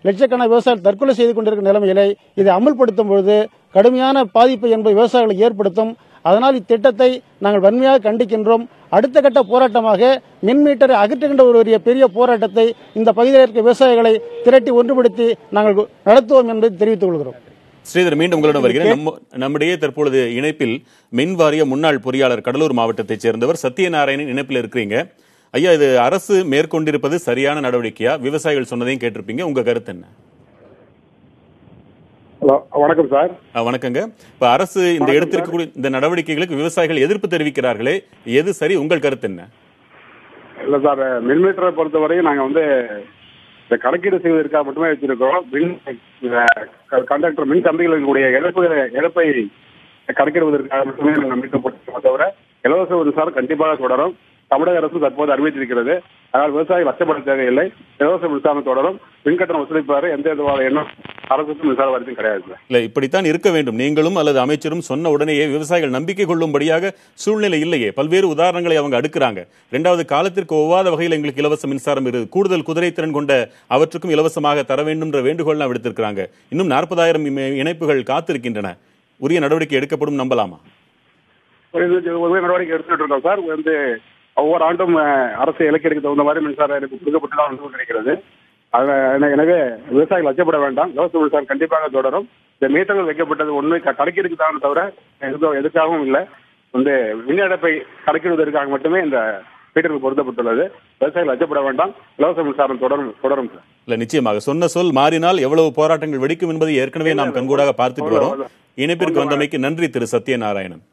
லட்சக்கணக்கான விவசாயிகள் தற்கொலை செய்து கொண்டிருக்கிற நிலைமையிலே இதை அமல்படுத்தும் பொழுது கடுமையான பாதிப்பு என்பது விவசாயிகளுக்கு ஏற்படுத்தும். அதனால் இத்திட்டத்தை நாங்கள் வன்மையாக கண்டிக்கின்றோம். அடுத்த கட்ட போராட்டமாக மின் மீட்டரை அகற்றுகின்ற ஒரு பெரிய போராட்டத்தை இந்த பகுதியில் இருக்க விவசாயிகளை திரட்டி ஒன்றுபடுத்தி நாங்கள் நடத்துவோம் என்பதை தெரிவித்துக் கொள்கிறோம். ஸ்ரீதர், மீண்டும் உங்களிடம் வருகிறேன். நம்முடைய தற்பொழுது இணைப்பில் மின் வாரிய முன்னாள் பொறியாளர் கடலூர் மாவட்டத்தைச் சேர்ந்தவர் சத்யநாராயணன் இணைப்பில் இருக்கிறீங்க. ஐயா, இது அரசு மேற்கொண்டிருப்பது சரியான நடவடிக்கையா? விவசாயிகள் சொன்னதையும் கேட்டிருப்பீங்க, உங்க கருத்து என்ன? வணக்கம் சார். வணக்கங்க. இப்ப அரசு இந்த எடுத்திருக்கக்கூடிய இந்த நடவடிக்கைகளுக்கு விவசாயிகள் எதிர்ப்பு தெரிவிக்கிறார்களே, எது சரி? உங்கள் கருத்து என்ன? இல்ல சார், மின் மீட்டரை பொறுத்தவரையும் நாங்க வந்து இந்த கணக்கீடு செய்வதற்காக மட்டுமே வச்சிருக்கோம். கண்டக்டர் மின் கம்பிகளுடைய இழப்பை கணக்கிடுவதற்காக மட்டுமே நாங்கள் மீட்டர் போட்டிருக்கோம். தவிர இலவச மின்சாரம் கண்டிப்பாக தொடரும். தமிழக அரசு தற்போது அறிவித்திருக்கிறது. அதனால் விவசாயிகள் அச்சப்பட தேவையில்லை. இலவச மின்சாரம் தொடரும். மின்கட்டணம் வசூலிப்பாரு எந்த விதமான எண்ணம் அரசுக்கும் மின்சார வாரியத்தும் கிடையாது. இல்ல, இப்படித்தான் இருக்க வேண்டும். நீங்களும் அல்லது அமைச்சரும் சொன்ன உடனேயே விவசாயிகள் நம்பிக்கை கொள்ளும்படியாக சூழ்நிலை இல்லையே. பல்வேறு உதாரணங்களை அவங்க அடுக்கிறாங்க. இரண்டாவது, காலத்திற்கு ஒவ்வாத வகையில் எங்களுக்கு இலவச மின்சாரம் கூடுதல் குதிரைத்திறன் கொண்ட அவற்றுக்கும் இலவசமாக தர வேண்டும் என்ற வேண்டுகோள் விடுத்திருக்கிறாங்க. இன்னும் 40,000 இணைப்புகள் காத்திருக்கின்றன. உரிய நடவடிக்கை எடுக்கப்படும் நம்பலாமா? நடவடிக்கை எடுத்துட்டு இருக்கோம் சார். வந்து ஒவ்வொரு ஆண்டும் அரசு இலக்கிற்கு தகுந்த மாதிரி மின்சார இணைப்பு கொடுக்கப்பட்டுதான் வந்து கொண்டிருக்கிறது. எனவே விவசாயிகள் அச்சப்பட வேண்டாம். இலவச மின்சாரம் கண்டிப்பாக தொடரும். இந்த மீட்டர்கள் வைக்கப்பட்டது ஒன்று கணக்கீடுக்கு தான் தவிர எதுக்காகவும் இல்லை. வந்து மின் இழப்பை கணக்கிடுவதற்காக மட்டுமே இந்த மீட்டர்கள் பொருத்தப்பட்டுள்ளது. விவசாயிகள் அச்சப்பட வேண்டாம். இலவச மின்சாரம் தொடரும் சார். இல்ல, நிச்சயமாக சொன்ன சொல் மாறினால் எவ்வளவு போராட்டங்கள் வெடிக்கும் என்பதை ஏற்கனவே நாம் கண்கூடாக பார்த்துட்டு வரோம். இணைப்பிற்கு வந்தமைக்கு நன்றி திரு சத்யநாராயணன்.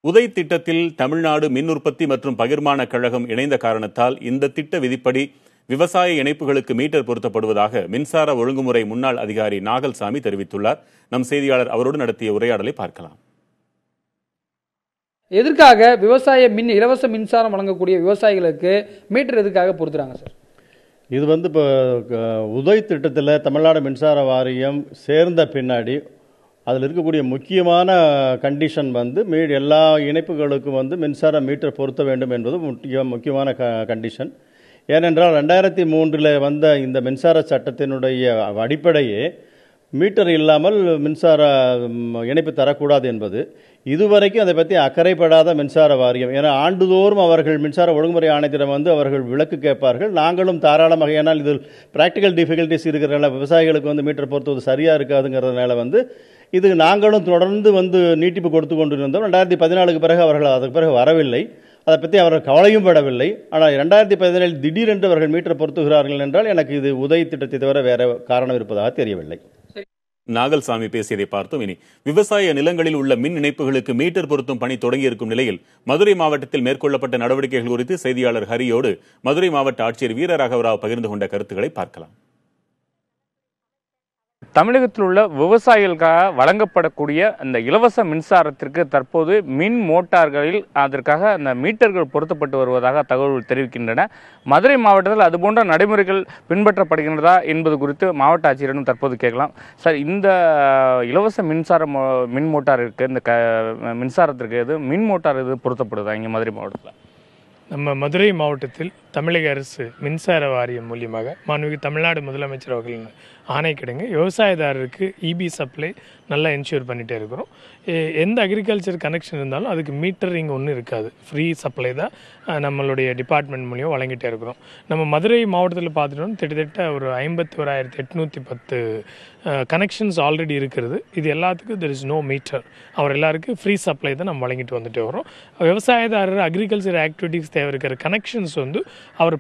உதய் திட்டத்தில் தமிழ்நாடு மின் உற்பத்தி மற்றும் பகிர்மான கழகம் இணைந்த காரணத்தால் இந்த திட்ட விதிப்படி விவசாய இணைப்புகளுக்கு மீட்டர் பொருத்தப்படுவதாக மின்சார ஒழுங்குமுறை முன்னாள் அதிகாரி நாகல்சாமி தெரிவித்துள்ளார். நம் செய்தியாளர் அவரோடு நடத்திய உரையாடலை பார்க்கலாம். எதற்காக விவசாய இலவச மின்சாரம் வழங்கக்கூடிய விவசாயிகளுக்கு மீட்டர் எதுக்காக பொருத்துறாங்க சார்? இது வந்து இப்போ உதய் திட்டத்தில் தமிழ்நாடு மின்சார வாரியம் சேர்ந்த பின்னாடி அதில் இருக்கக்கூடிய முக்கியமான கண்டிஷன் வந்து எல்லா இணைப்புகளுக்கும் வந்து மின்சார மீட்டர் பொருத்த வேண்டும் என்பது முக்கியமான கண்டிஷன். ஏனென்றால் 2003 வந்த இந்த மின்சார சட்டத்தினுடைய அடிப்படையே மீட்டர் இல்லாமல் மின்சார இணைப்பு தரக்கூடாது என்பது. இதுவரைக்கும் அதை பற்றி அக்கறைப்படாத மின்சார வாரியம். ஏன்னா ஆண்டுதோறும் அவர்கள் மின்சார ஒழுங்குமுறை ஆணையத்திடம் வந்து அவர்கள் விலக்கு கேட்பார்கள். நாங்களும் தாராளமாக, ஏன்னால் இதில் ப்ராக்டிக்கல் டிஃபிகல்ட்டிஸ் இருக்கிறனால விவசாயிகளுக்கு வந்து மீட்டர் பொறுத்துவது சரியாக இருக்காதுங்கிறதுனால வந்து இது நாங்களும் தொடர்ந்து வந்து நீட்டிப்பு கொடுத்து கொண்டு இருந்தோம். 2014 பிறகு அவர்கள் அதுக்கு பிறகு வரவில்லை. அதை பற்றி அவர்கள் கவலையும் படவில்லை. ஆனால் 2017 திடீரென்று அவர்கள் மீட்டர் பொருத்துகிறார்கள் என்றால் எனக்கு இது உதய் திட்டத்தை தவிர வேற காரணம் இருப்பதாக தெரியவில்லை. நாகல்சாமி பேசியதை பார்த்தோம். இனி விவசாய நிலங்களில் உள்ள மின் இணைப்புகளுக்கு மீட்டர் பொருத்தும் பணி தொடங்கியிருக்கும் நிலையில் மதுரை மாவட்டத்தில் மேற்கொள்ளப்பட்ட நடவடிக்கைகள் குறித்து செய்தியாளர் ஹரியோடு மதுரை மாவட்ட ஆட்சியர் வீரராகவராவ் பகிர்ந்து கொண்ட கருத்துக்களை பார்க்கலாம். தமிழகத்தில் உள்ள விவசாயிகளுக்காக வழங்கப்படக்கூடிய அந்த இலவச மின்சாரத்திற்கு தற்போது மின் மோட்டார்களில் அதற்காக அந்த மீட்டர்கள் பொருத்தப்பட்டு வருவதாக தகவல்கள் தெரிவிக்கின்றன. மதுரை மாவட்டத்தில் அதுபோன்ற நடைமுறைகள் பின்பற்றப்படுகின்றதா என்பது குறித்து மாவட்ட ஆட்சியரிடம் தற்போது கேட்கலாம். சார், இந்த இலவச மின் மோட்டார் இருக்குது, இந்த மின்சாரத்திற்கு எது மின் மோட்டார் எது பொருத்தப்படுதா இங்கே மதுரை மாவட்டத்தில்? நம்ம மதுரை மாவட்டத்தில் தமிழக அரசு மின்சார வாரியம் மூலியமாக மாண்புமிகு தமிழ்நாடு முதலமைச்சர் அவர்களின் ஆணைக்கிடங்கு விவசாயதாரருக்கு இபி சப்ளை நல்லா என்ஷூர் பண்ணிகிட்டே இருக்கிறோம். எந்த அக்ரிகல்ச்சர் கனெக்ஷன் இருந்தாலும் அதுக்கு மீட்டரிங் ஒன்றும் இருக்காது, ஃப்ரீ சப்ளை தான் நம்மளுடைய டிபார்ட்மெண்ட் மூலியம் வழங்கிட்டே இருக்கிறோம். நம்ம மதுரை மாவட்டத்தில் பார்த்துட்டோம்னா கிட்டத்தட்ட ஒரு 51,810 கனெக்ஷன்ஸ் ஆல்ரெடி இருக்கிறது. இது எல்லாத்துக்கும் தெர் இஸ் நோ மீட்டர், அவர் எல்லாருக்கும் ஃப்ரீ சப்ளை தான் நம்ம வழங்கிட்டு வந்துட்டு வரோம். விவசாயதாரர் அக்ரிகல்ச்சர் ஆக்டிவிட்டீஸ் தேவை இருக்கிற கனெக்ஷன்ஸ் வந்து அவர்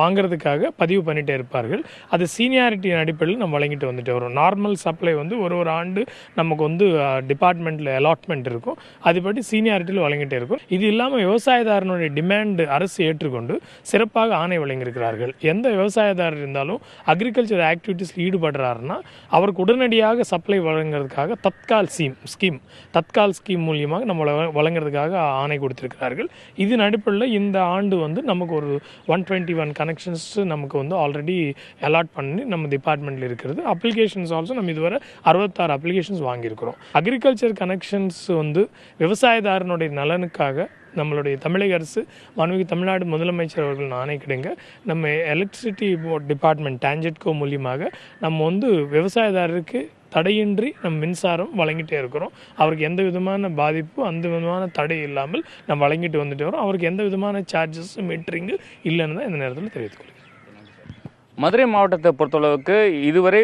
வாங்குறதுக்காக பதிவு பண்ணிகிட்டே இருப்பார்கள். அது சீனியாரிட்டியின் அடிப்படையில் நம்ம வழங்கிட்டு வந்துட்டு வரோம். நார்மல் சப்ளை வந்து ஒரு ஆண்டு நமக்கு வந்து டிபார்ட்மெண்ட்டில் அலாட்மெண்ட் இருக்கும், அதுபடி சீனியாரிட்டியில் வழங்கிட்டே இருக்கும். இது இல்லாமல் விவசாயதாரனுடைய டிமாண்ட் அரசு ஏற்றுக்கொண்டு சிறப்பாக ஆணை வழங்கியிருக்கிறார்கள். எந்த விவசாயதாரர் இருந்தாலும் அக்ரிகல்ச்சர் ஆக்டிவிட்டீஸில் ஈடுபடுறாருன்னா அவருக்கு உடனடியாக சப்ளை வழங்குறதுக்காக தத்கால் ஸ்கீம் மூலியமாக நம்மளை வழங்குறதுக்காக ஆணை கொடுத்திருக்கிறார்கள். இதன் அடிப்படையில் இந்த ஆண்டு வந்து நமக்கு ஒரு 121 கனெக்ஷன்ஸ் நமக்கு வந்து ஆல்ரெடி அலாட் பண்ணி நம்ம டிபார்ட்மெண்ட்டில் இருக்கிறது. அப்ளிகேஷன்ஸ் ஆல்சோ நம்ம இதுவரை 66 அப்ளிகேஷன்ஸ் வாங்கியிருக்கிறோம். அக்ரிகல்ச்சர் கனெக்ஷன்ஸ் வந்து விவசாயதாரனுடைய நலனுக்காக நம்மளுடைய தமிழக அரசு மாண்புமிகு தமிழ்நாடு முதலமைச்சர் அவர்கள் ஆணைக்கிடங்க நம்ம எலக்ட்ரிசிட்டி போர்ட் டிபார்ட்மெண்ட் டான்ஜெட்கோ மூலியமாக நம்ம வந்து விவசாயதாரருக்கு தடையின்றி நம்ம மின்சாரம் வழங்கிட்டே இருக்கிறோம். அவருக்கு எந்த விதமான பாதிப்பு அந்த விதமான தடை இல்லாமல் நம்ம வழங்கிட்டு வந்துட்டு வரோம். அவருக்கு எந்த விதமான சார்ஜஸ் மீட்டரிங்கு இல்லைன்னு தான் இந்த நேரத்தில் தெரிவித்துக்கொள்கிறேன். மதுரை மாவட்டத்தை பொறுத்தளவுக்கு இதுவரை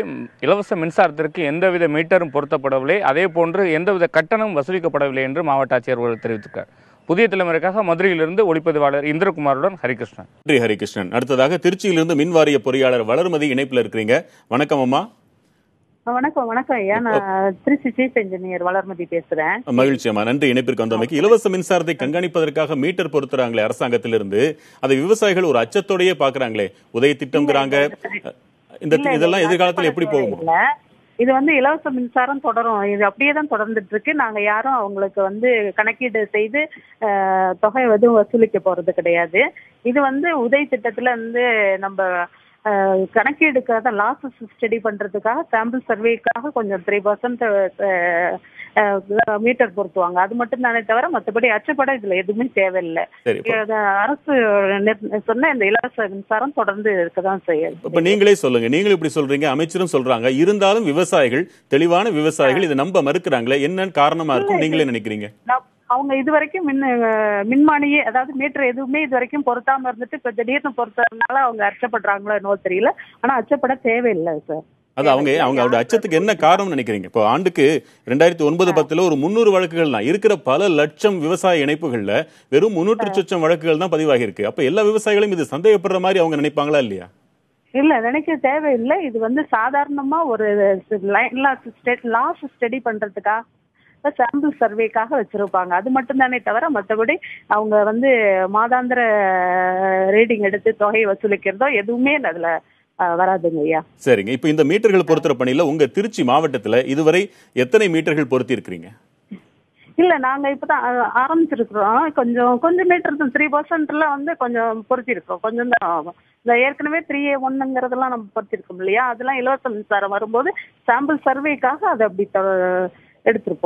இலவச மின்சாரத்திற்கு எந்தவித மீட்டரும் பொருத்தப்படவில்லை, அதே போன்று எந்தவித கட்டணம் வசூலிக்கப்படவில்லை என்று மாவட்ட ஆட்சியர் அவர்கள் தெரிவித்திருக்கார். புதிய தலைமுறைக்காக மதுரையிலிருந்து ஒளிப்பதிவாளர் இந்திரகுமாருடன் ஹரிகிருஷ்ணன். நன்றி ஹரிகிருஷ்ணன். அடுத்ததாக திருச்சியிலிருந்து மின்வாரிய பொறியாளர் வளர்மதி இணைப்பில் இருக்கிறீங்க. வணக்கம் அம்மா. வணக்கம் ஐயா, நான் திருச்சி சீஃப் இன்ஜினியர் வளர்மதி பேசுறேன். மகிழ்ச்சி அம்மா, நன்றி இணைப்பிற்கு வந்தமைக்கு. இலவச மின்சாரத்தை கண்காணிப்பதற்காக மீட்டர் பொருத்துறாங்களே அரசாங்கத்திலிருந்து, அதை விவசாயிகள் ஒரு அச்சத்தோடயே பாக்குறாங்களே, உதய திட்டம்ங்கிறாங்க, இதெல்லாம் எதிர்காலத்தில் எப்படி போகும்? இது வந்து இலவச மின்சாரம் தொடரும், இது அப்படியே தான் தொடர்ந்துட்டு இருக்கு. நாங்க யாரும் அவங்களுக்கு வந்து கணக்கீடு செய்து தொகை எதுவும் வசூலிக்க போறது கிடையாது. இது வந்து உதய் திட்டத்துல வந்து நம்ம கணக்கீடுக்காக லாஸ் ஸ்டடி பண்றதுக்காக சாம்பிள் சர்வேக்காக கொஞ்சம் 3% மீட்டர் பொருத்துவாங்க. அது மட்டும் தானே தவிர மற்றபடி அச்சப்பட இதுல எதுவுமே தேவையில்லை. அரசு சொன்ன இந்த இலவச மின்சாரம் தொடர்ந்து இருக்கதான் செய்யும். இப்ப நீங்களே சொல்லுங்க, நீங்களும் இப்படி சொல்றீங்க, அமைச்சரும் சொல்றாங்க, இருந்தாலும் விவசாயிகள், தெளிவான விவசாயிகள் இதை நம்ப மறுக்கிறாங்களே, என்ன காரணமா இருக்கும் நீங்களே நினைக்கிறீங்க? அவங்க இது வரைக்கும் மின்மானியே, அதாவது மீட்டர் எதுவுமே இது வரைக்கும் பொருத்தாம இருந்துட்டு இப்ப திடீர்னு பொருத்ததுனால அவங்க அச்சப்படுறாங்களோ என்னவோ தெரியல. ஆனா அச்சப்பட தேவையில்லை சார். அது அவங்களோட அச்சத்துக்கு என்ன காரணம் நினைக்கிறீங்க? இப்போ ஆண்டுக்கு 2009-10 ஒரு 300 வழக்குகள் தான் இருக்கிற. பல லட்சம் விவசாய இணைப்புகள்ல வெறும் 300 லட்சம் வழக்குகள் தான் பதிவாகி இருக்கு. அப்ப எல்லா விவசாயிகளும் இது சந்தேகப்படுற மாதிரி அவங்க நினைப்பாங்களா இல்லையா? இல்ல, நினைக்க தேவையில்லை. இது வந்து சாதாரணமா ஒரு லாஸ் ஸ்டடி பண்றதுக்காக சாம்பிள் சர்வேக்காக வச்சிருப்பாங்க. அது மட்டும் தானே தவிர மற்றபடி அவங்க வந்து மாதாந்திர ரீடிங் எடுத்து தொகை வசூலிக்கிறதோ எதுவுமே அதுல வராதுங்க ஐயா. சரிங்க. இப்ப இந்த மீட்டர்கள் பொருத்துற பணியில உங்க திருச்சி மாவட்டத்துல இதுவரை எத்தனை மீட்டர்கள் பொருத்தி இருக்கிறீங்க? இல்ல, நாங்க இப்பதான் ஆரம்பிச்சிருக்கிறோம். கொஞ்சம் மீட்டர் 3% வந்து கொஞ்சம் பொருத்திருக்கோம். கொஞ்சம் தான் ஆகும். இந்த ஏற்கனவே 3A1ங்கிறதெல்லாம் நம்ம பொருத்திருக்கோம் இல்லையா, அதெல்லாம் இலவச மின்சாரம் வரும்போது சாம்பிள் சர்வேக்காக அதை அப்படி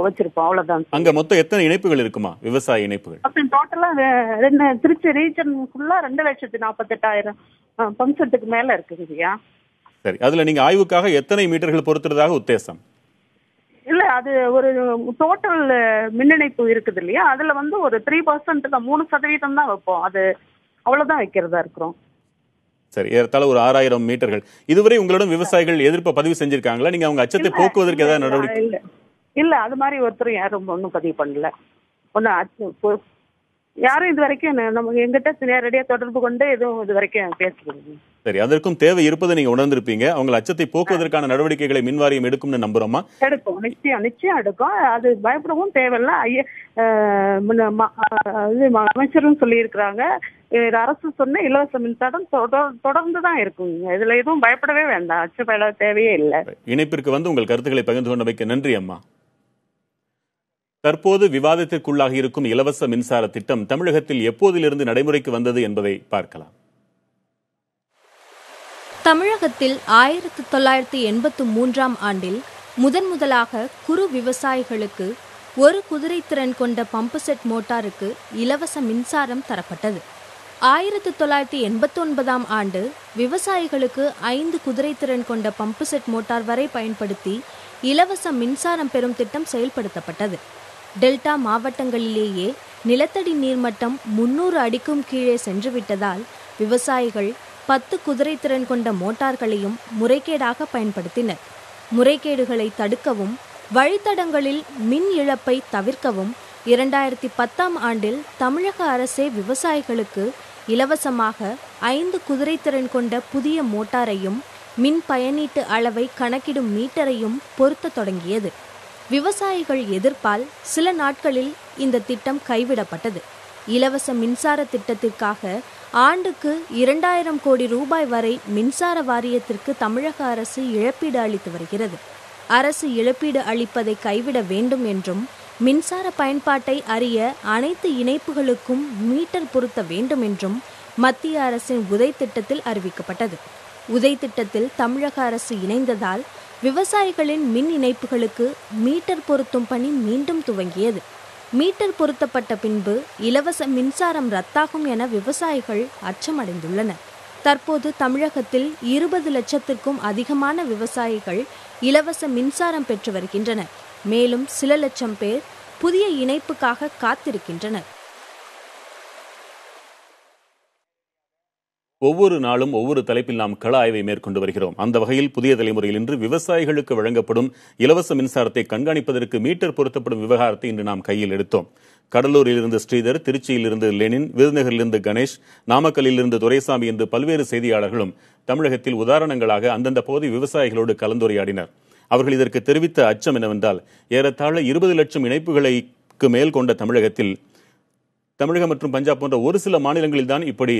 வச்சிருப்போம், அவ்வளவுதான். அங்க மொத்தம் எத்தனை இணைப்புகள் இருக்குமா, விவசாய இணைப்புகள்? டோட்டலா திருச்சி ரீஜனுக்குள்ள 2,48,000 பம்ப் செட்டுக்கு மேல இருக்குங்கய்யா. சரி, அதுல நீங்க ஆய்வுக்காக எத்தனை மீட்டர்கள் பொருத்துறதாக உத்தேசம்? இல்ல, அது ஒரு டோட்டல் மின் இணைப்பு இருக்குது இல்லையா, அதுல வந்து ஒரு 3% தான், 3% தான் வைப்போம். அது அவ்வளவுதான் வைக்கிறதா இருக்கிறோம். சரி, ஏறத்தாழ ஒரு 6000 மீட்டர்கள். இதுவரை உங்களிடம் விவசாயிகள் எதிர்ப்பை பதிவு செஞ்சிருக்காங்களா? நீங்க அவங்க அச்சத்தை போக்குவதற்கு ஏதாவது நடவடிக்கை? இல்ல, அது மாதிரி ஒருத்தரும் யாரும் ஒன்றும் பதிவு பண்ணல. யாரும் இது வரைக்கும் நம்ம எங்கிட்ட நேரடியா தொடர்பு கொண்டு எதுவும் இது வரைக்கும் பேசுறீங்க. சரி, அதற்கும் தேவை இருப்பதை நீங்க உணர்ந்திருப்பீங்க. அவங்க அச்சத்தை போக்குவதற்கான நடவடிக்கைகளை மின்வாரியம் எடுக்கும்னு நம்புறோமா? எடுக்கும், நிச்சயம் எடுக்கும். அது பயப்படவும் தேவையில்லை. அமைச்சரும் சொல்லி இருக்கிறாங்க, அரசு சொன்ன இலவச மின்சாரம் தொடர்ந்துதான் இருக்குங்க. இதுல எதுவும் பயப்படவே வேண்டாம், அச்சப்பட தேவையே இல்லை. இணைப்பிற்கு வந்து உங்கள் கருத்துக்களை பகிர்ந்து கொண்டமைக்கு நன்றி அம்மா. தற்போது விவாதத்திற்குள்ளாகி இருக்கும் இலவச மின்சார திட்டம் தமிழகத்தில் எப்போதிலிருந்து நடைமுறைக்கு வந்தது என்பதை பார்க்கலாம். தமிழகத்தில் 1983ஆம் ஆண்டில் முதலாக குறு விவசாயிகளுக்கு 1 குதிரை திறன் கொண்ட பம்பு செட் மோட்டாருக்கு இலவச மின்சாரம் தரப்பட்டது. 1989ஆம் ஆண்டு விவசாயிகளுக்கு 5 குதிரைத்திறன் கொண்ட பம்பு செட் மோட்டார் வரை பயன்படுத்தி இலவச மின்சாரம் பெறும் திட்டம் செயல்படுத்தப்பட்டது. டெல்டா மாவட்டங்களிலேயே நிலத்தடி நீர்மட்டம் 300 அடிக்கும் கீழே சென்றுவிட்டதால் விவசாயிகள் 10 குதிரைத்திறன் கொண்ட மோட்டார்களையும் முறைகேடாக பயன்படுத்தினர். முறைகேடுகளை தடுக்கவும் வழித்தடங்களில் மின் இழப்பை தவிர்க்கவும் 2010ஆம் ஆண்டில் தமிழக அரசே விவசாயிகளுக்கு இலவசமாக 5 குதிரைத்திறன் கொண்ட புதிய மோட்டாரையும் மின் பயனீட்டு அளவை கணக்கிடும் மீட்டரையும் பொருத்த தொடங்கியது. விவசாயிகள் எதிர்ப்பால் சில நாட்களில் இந்த திட்டம் கைவிடப்பட்டது. இலவச மின்சார திட்டத்திற்காக ஆண்டுக்கு 2000 கோடி ரூபாய் வரை மின்சார வாரியத்திற்கு தமிழக அரசு இழப்பீடு அளித்து வருகிறது. அரசு இழப்பீடு அளிப்பதை கைவிட வேண்டும் என்றும் மின்சார பயன்பாட்டை அறிய அனைத்து இணைப்புகளுக்கும் மீட்டர் பொருத்த வேண்டும் என்றும் மத்திய அரசின் உதய் திட்டத்தில் அறிவிக்கப்பட்டது. உதய் திட்டத்தில் தமிழக அரசு இணைந்ததால் விவசாயிகளின் மின் இணைப்புகளுக்கு மீட்டர் பொருத்தும் பணி மீண்டும் துவங்கியது. மீட்டர் பொருத்தப்பட்ட பின்பு இலவச மின்சாரம் ரத்தாகும் என விவசாயிகள் அச்சமடைந்துள்ளனர். தற்போது தமிழகத்தில் 20 லட்சத்திற்கும் அதிகமான விவசாயிகள் இலவச மின்சாரம் பெற்று வருகின்றனர். மேலும் சில லட்சம் பேர் புதிய இணைப்புக்காக காத்திருக்கின்றனர். ஒவ்வொரு நாளும் ஒவ்வொரு தலைப்பில் நாம் கள ஆய்வை மேற்கொண்டு வருகிறோம். அந்த வகையில் புதிய தலைமுறையில் இன்று விவசாயிகளுக்கு வழங்கப்படும் இலவச மின்சாரத்தை கண்காணிப்பதற்கு மீட்டர் பொருத்தப்படும் விவகாரத்தை இன்று நாம் கையில் எடுத்தோம். கடலூரிலிருந்து ஸ்ரீதர், திருச்சியிலிருந்து லெனின், விருதுநகரிலிருந்து கணேஷ், நாமக்கல்லிலிருந்து துரைசாமி என்று பல்வேறு செய்தியாளர்களும் தமிழகத்தில் உதாரணங்களாக அந்தந்த பகுதி விவசாயிகளோடு கலந்துரையாடினர். அவர்கள் இதற்கு தெரிவித்த அச்சம் என்னவென்றால், ஏறத்தாழ 20 லட்சம் இணைப்புகளுக்கு மேல் கொண்ட தமிழகத்தில் தமிழகம் மற்றும் பஞ்சாப் போன்ற ஒரு சில மாநிலங்களில் தான் இப்படி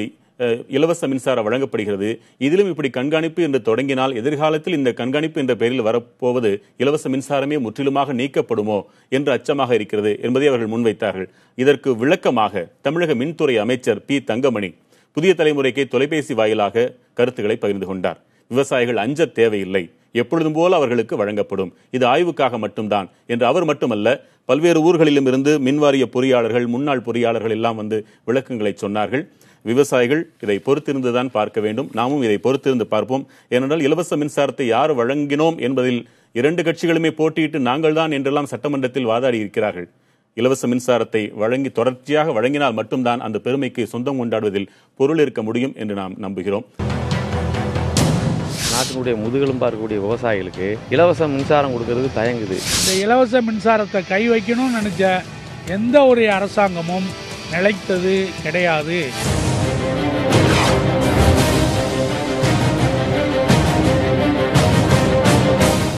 இலவச மின்சாரம் வழங்கப்படுகிறது. இதிலும் இப்படி கண்காணிப்பு என்று தொடங்கினால் எதிர்காலத்தில் இந்த கண்காணிப்பு என்ற பெயரில் வரப்போவது இலவச மின்சாரமே முற்றிலுமாக நீக்கப்படுமோ என்று அச்சமாக இருக்கிறது என்பதை அவர்கள் முன்வைத்தார்கள். இதற்கு விளக்கமாக தமிழக மின்துறை அமைச்சர் பி தங்கமணி புதிய தலைமுறைக்கு தொலைபேசி வாயிலாக கருத்துக்களை பகிர்ந்து கொண்டார். விவசாயிகள் அஞ்ச தேவையில்லை, எப்பொழுதும் போல அவர்களுக்கு வழங்கப்படும், இது ஆய்வுக்காக மட்டும்தான் என்று அவர் மட்டுமல்ல பல்வேறு ஊர்களிலும் இருந்து மின்வாரிய பொறியாளர்கள், முன்னாள் பொறியாளர்கள் எல்லாம் வந்து விளக்கங்களை சொன்னார்கள். விவசாயிகள் இதை பொறுத்திருந்துதான் பார்க்க வேண்டும். நாமும் இதை பொறுத்திருந்து பார்ப்போம். ஏனென்றால் இலவச மின்சாரத்தை யார் வழங்கினோம் என்பதில் 2 கட்சிகளுமே போட்டியிட்டு நாங்கள் தான் என்றெல்லாம் சட்டமன்றத்தில் வாதாடி இருக்கிறார்கள். இலவச மின்சாரத்தை வழங்கி தொடர்ச்சியாக வழங்கினால் மட்டும்தான் அந்த பெருமைக்கு சொந்தம் கொண்டாடுவதில் பொருள் இருக்க முடியும் என்று நாம் நம்புகிறோம். நாட்டினுடைய முதுகெலும்பா இருக்கக்கூடிய விவசாயிகளுக்கு இலவச மின்சாரம் கொடுக்கறது தயங்குது. இந்த இலவச மின்சாரத்தை கை வைக்கணும்னு நினைச்ச எந்த ஒரு அரசாங்கமும் நிலைத்தது கிடையாது.